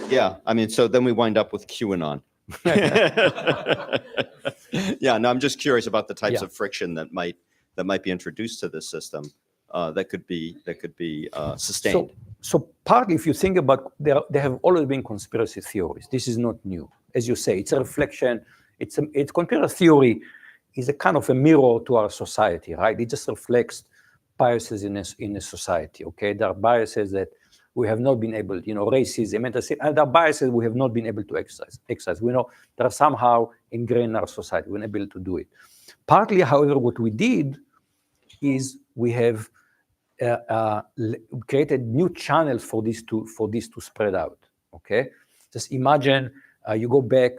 Yeah, I mean, so then we wind up with QAnon. Yeah, no, I'm just curious about the types Yeah. of friction that might be introduced to this system that could be sustained. So partly, if you think about, there have always been conspiracy theories. This is not new. As you say, it's a reflection. It's conspiracy theory is a kind of a mirror to our society, right? It just reflects biases in a society, okay? There are biases that we have not been able, racism, and there are biases we have not been able to exercise. We know they are somehow ingrained in our society. We're not able to do it. Partly, however, what we did is we have created new channels for this to spread out. Okay, just imagine you go back,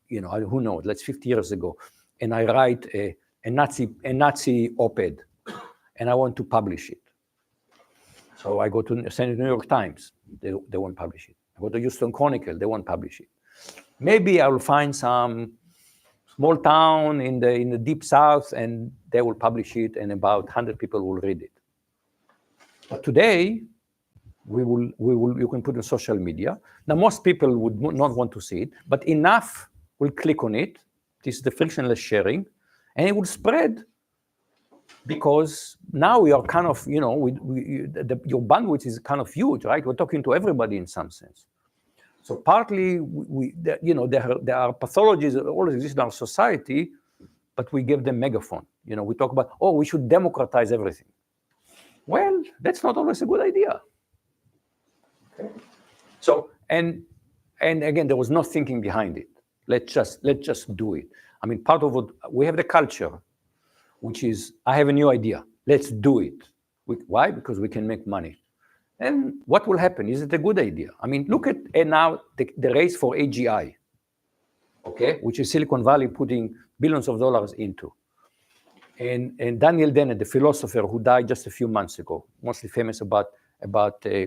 who knows, let's 50 years ago, and I write a Nazi op-ed, and I want to publish it. So I go to send it to the New York Times, they won't publish it. I go to Houston Chronicle, they won't publish it. Maybe I will find some small town in the deep south, and they will publish it, and about 100 people will read it. But today, you can put it on social media. Now, most people would not want to see it, but enough will click on it. This is the frictionless sharing, and it will spread. Because now we are kind of, your bandwidth is kind of huge, right? We're talking to everybody in some sense. So partly, there are pathologies that always exist in our society, but we give them megaphone. We talk about, we should democratize everything. Well, that's not always a good idea. Okay. So, and again, there was no thinking behind it. Let's just do it. I mean, part of what we have the culture, which is, I have a new idea. Let's do it. Why? Because we can make money. And what will happen? Is it a good idea? I mean, look at now the race for AGI, okay, which is Silicon Valley putting billions of dollars into. And Daniel Dennett, the philosopher who died just a few months ago, mostly famous about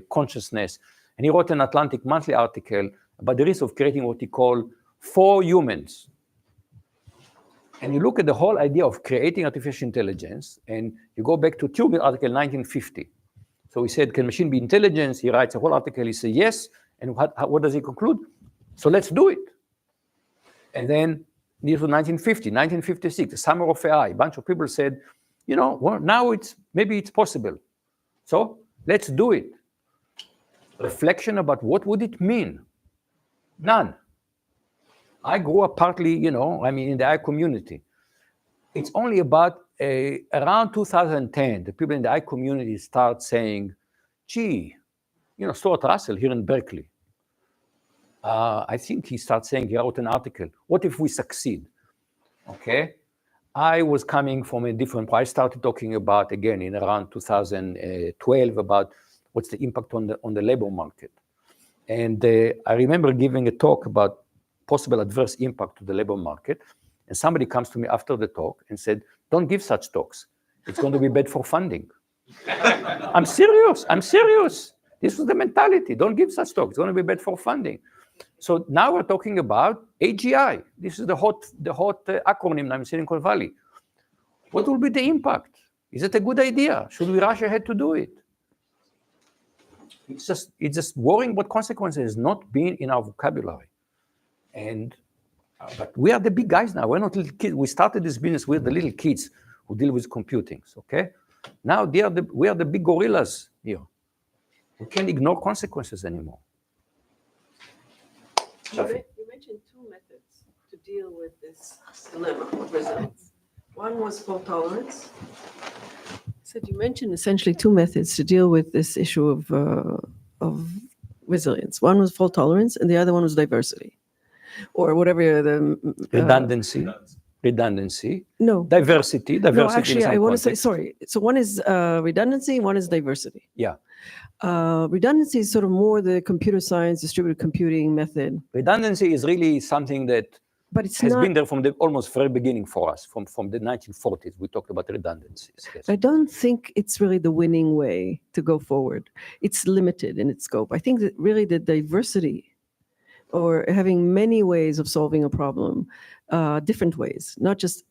consciousness, and he wrote an Atlantic Monthly article about the risk of creating what he called 4 humans. And you look at the whole idea of creating artificial intelligence, and you go back to Turing article 1950. So he said, can machine be intelligence? He writes a whole article, he says yes, and what does he conclude? So let's do it. And then this was 1950, 1956, the summer of AI. A bunch of people said, well, now maybe it's possible. So let's do it. Reflection about what would it mean? None. I grew up partly, in the AI community. It's only about around 2010, the people in the AI community start saying, gee, Stuart Russell here in Berkeley, I think he started saying, he wrote an article, what if we succeed? Okay. I was coming from a different point. I started talking about, again, in around 2012, about what's the impact on the labor market. And I remember giving a talk about possible adverse impact to the labor market. And somebody comes to me after the talk and said, don't give such talks. It's going to be bad for funding. I'm serious. This was the mentality. Don't give such talks. It's going to be bad for funding. So now we're talking about AGI. This is the hot acronym now in Silicon Valley. What will be the impact? Is it a good idea? Should we rush ahead to do it? It's just worrying what consequences has not been in our vocabulary. And But we are the big guys now. We're not little kids. We started this business with the little kids who deal with computing. Okay, now we are the big gorillas here. We can't ignore consequences anymore. You mentioned two methods to deal with this dilemma of resilience. One was fault tolerance. So you mentioned essentially two methods to deal with this issue of resilience. One was fault tolerance, and the other one was diversity, or whatever the redundancy. No, diversity. No, actually, I want to say sorry. So one is redundancy, one is diversity. Yeah. Redundancy is sort of more the computer science, distributed computing method. Redundancy is really something that has been there from the almost very beginning for us, from the 1940s. We talked about redundancies. Yes. I don't think it's really the winning way to go forward. It's limited in its scope. I think that really the diversity, or having many ways of solving a problem, different ways, not just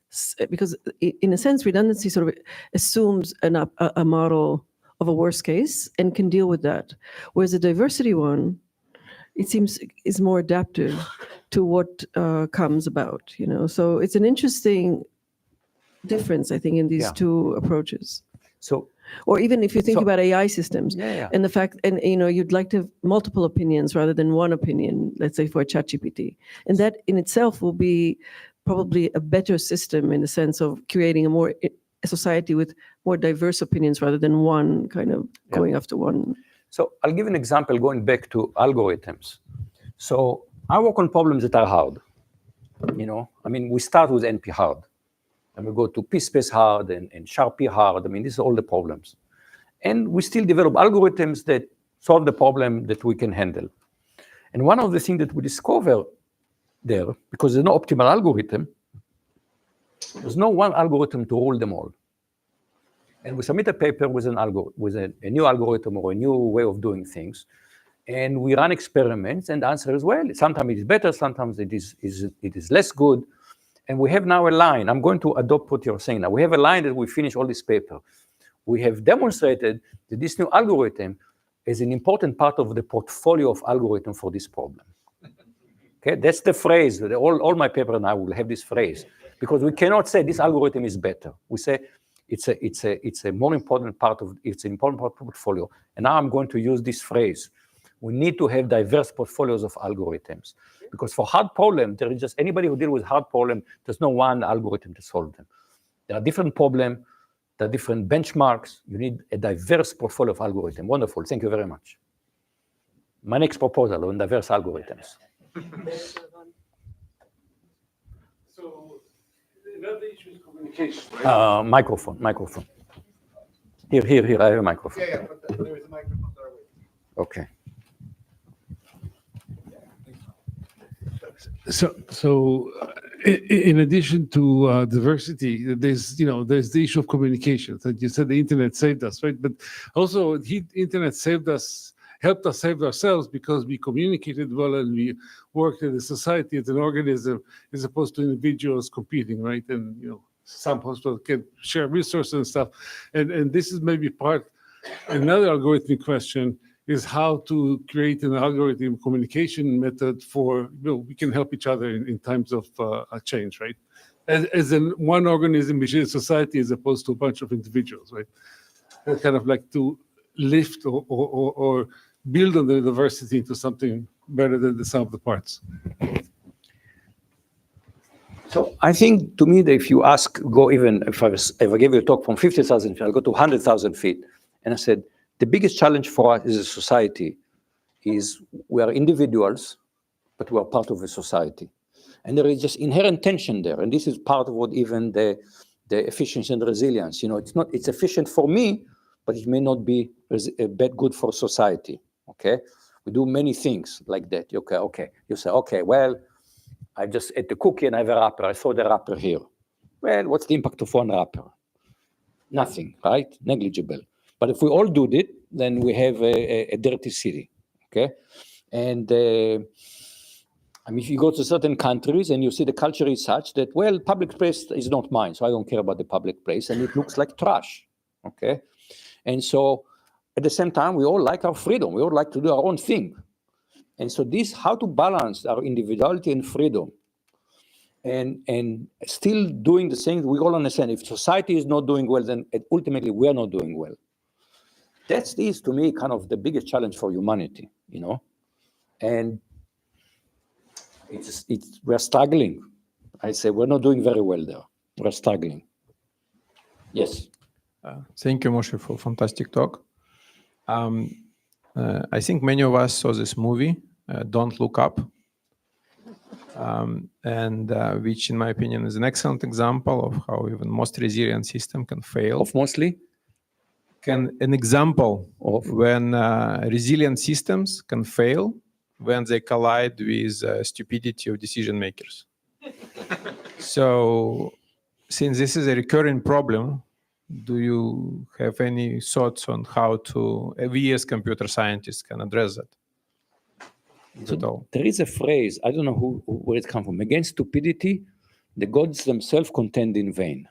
because in a sense, redundancy sort of assumes a model of a worst case and can deal with that. Whereas the diversity one, it seems, is more adaptive to what comes about, you know. So it's an interesting difference, I think, in these two approaches. So, or even if you think about AI systems and the fact, and you know, you'd like to have multiple opinions rather than one opinion, let's say for a ChatGPT, and that in itself will be probably a better system in the sense of creating a society with more diverse opinions rather than one kind of going after one. So I'll give an example going back to algorithms. So I work on problems that are hard. You know, I mean, we start with NP hard, and we go to P-space hard and Sharpie hard. I mean, these are all the problems. And we still develop algorithms that solve the problem that we can handle. And one of the things that we discover there, because there's no optimal algorithm, there's no one algorithm to rule them all. And we submit a paper with a new algorithm or a new way of doing things, and we run experiments, and the answer is, well, sometimes it is better, sometimes it is less good. And we have now a line. I'm going to adopt what you're saying now. We have a line that we finish all this paper. We have demonstrated that this new algorithm is an important part of the portfolio of algorithm for this problem. Okay, that's the phrase. All my paper now will have this phrase, because we cannot say this algorithm is better. We say it's a more important part of it's an important part of the portfolio. And now I'm going to use this phrase. We need to have diverse portfolios of algorithms, because for hard problems, there is just anybody who deals with hard problem. There's no one algorithm to solve them. There are different problems. There are different benchmarks. You need a diverse portfolio of algorithms. Wonderful. Thank you very much. My next proposal on diverse algorithms. So another issue is communication, right? Microphone. Here, I have a microphone. Yeah, but there is a microphone there. Okay. So in addition to diversity, there's the issue of communication. That you said the internet saved us, right? But also the internet helped us save ourselves, because we communicated well and we worked in a society as an organism, as opposed to individuals competing, right? And some hospitals can share resources and stuff. And this is maybe another algorithmic question is how to create an algorithm communication method for, we can help each other in times of a change, right? As in one organism, which is society, as opposed to a bunch of individuals, right? And kind of like to lift or build on the diversity into something better than the sum of the parts. So I think, to me, that if you ask, if I gave you a talk from 50,000 feet, I'll go to 100,000 feet, and I said, the biggest challenge for us as a society is we are individuals, but we are part of a society. And there is just inherent tension there. And this is part of what even the efficiency and resilience, it's efficient for me, but it may not be good for society, okay? We do many things like that. Okay. You say, okay, well, I just ate the cookie and I have a wrapper. I throw the wrapper here. Well, what's the impact of one wrapper? Nothing, right? Negligible. But if we all do it, then we have a dirty city, okay? And if you go to certain countries and you see the culture is such that, well, public place is not mine, so I don't care about the public place, and it looks like trash, okay? And so at the same time, we all like our freedom. We all like to do our own thing. And so how to balance our individuality and freedom and still doing the things we all understand. If society is not doing well, then ultimately we are not doing well. That is, to me, kind of the biggest challenge for humanity, you know? And we're struggling. I say we're not doing very well there. We're struggling. Yes. Thank you, Moshe, for fantastic talk. I think many of us saw this movie, Don't Look Up, which, in my opinion, is an excellent example of how even most resilient system can fail. Of mostly? An example of when resilient systems can fail when they collide with stupidity of decision makers. So, since this is a recurring problem, do you have any thoughts on how we as computer scientists can address that? So there is a phrase, I don't know where it comes from. Against stupidity, the gods themselves contend in vain.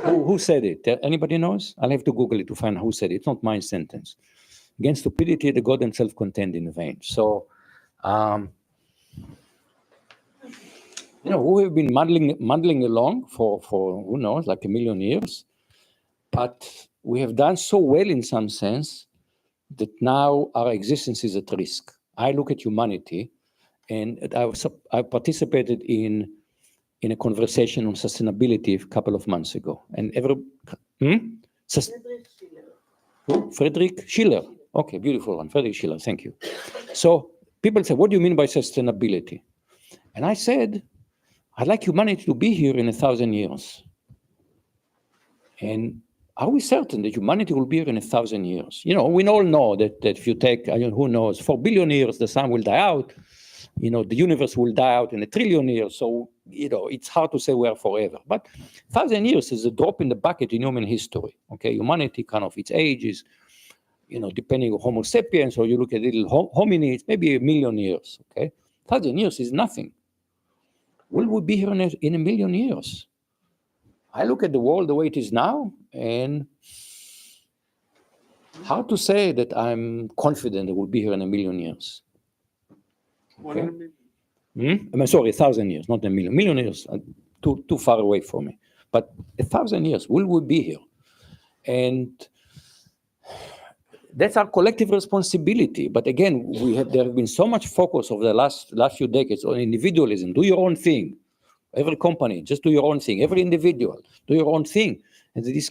Who said it? Anybody knows? I'll have to Google it to find who said it. It's not my sentence. Against stupidity, the gods themselves contend in vain. So, you know, we have been muddling along for who knows, like 1 million years. But we have done so well in some sense that now our existence is at risk. I look at humanity, and I participated in a conversation on sustainability a couple of months ago. And Friedrich Schiller. Okay, beautiful one. Friedrich Schiller, thank you. So people say, what do you mean by sustainability? And I said, I'd like humanity to be here in 1,000 years. And are we certain that humanity will be here in 1,000 years? You know, we all know that if you take, who knows, 4 billion years, the sun will die out. You know, the universe will die out in 1 trillion years. So, you know, it's hard to say we are forever. But 1,000 years is a drop in the bucket in human history. Okay, humanity kind of, its age is, you know, depending on Homo sapiens, or you look at little hominids, maybe 1 million years. Okay, 1,000 years is nothing. Will we be here in 1 million years? I look at the world the way it is now, and how to say that I'm confident that we'll be here in 1 million years. Okay. I'm sorry, 1,000 years, not 1 million. 1 million years, too far away from me. But 1,000 years, will we be here? And that's our collective responsibility. But again, there have been so much focus over the last few decades on individualism. Do your own thing. Every company, just do your own thing. Every individual, do your own thing. And this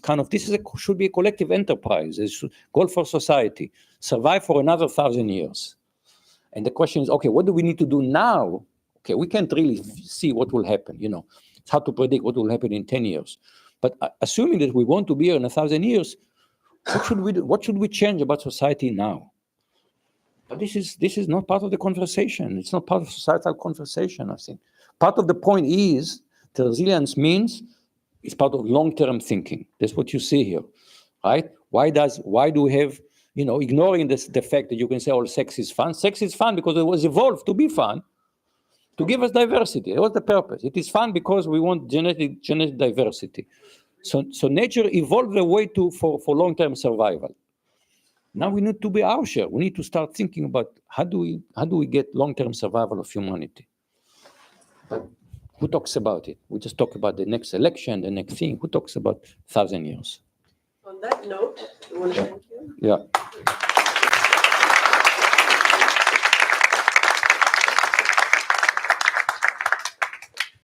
should be a collective enterprise. It should goal for society. Survive for another 1,000 years. And the question is, okay, what do we need to do now? Okay, we can't really see what will happen. You know, it's hard to predict what will happen in 10 years. But assuming that we want to be here in 1,000 years, what should we do? What should we change about society now? But this is not part of the conversation. It's not part of societal conversation, I think. Part of the point is that resilience means it's part of long-term thinking. That's what you see here, right? Why do we have, you know, ignoring the fact that you can say, oh, sex is fun. Sex is fun because it was evolved to be fun, to give us diversity. That was the purpose. It is fun because we want genetic diversity. So nature evolved a way for long-term survival. Now we need to be our share. We need to start thinking about how do we get long-term survival of humanity. But who talks about it? We just talk about the next election, the next thing. Who talks about 1,000 years? On that note, I want to thank you. Yeah.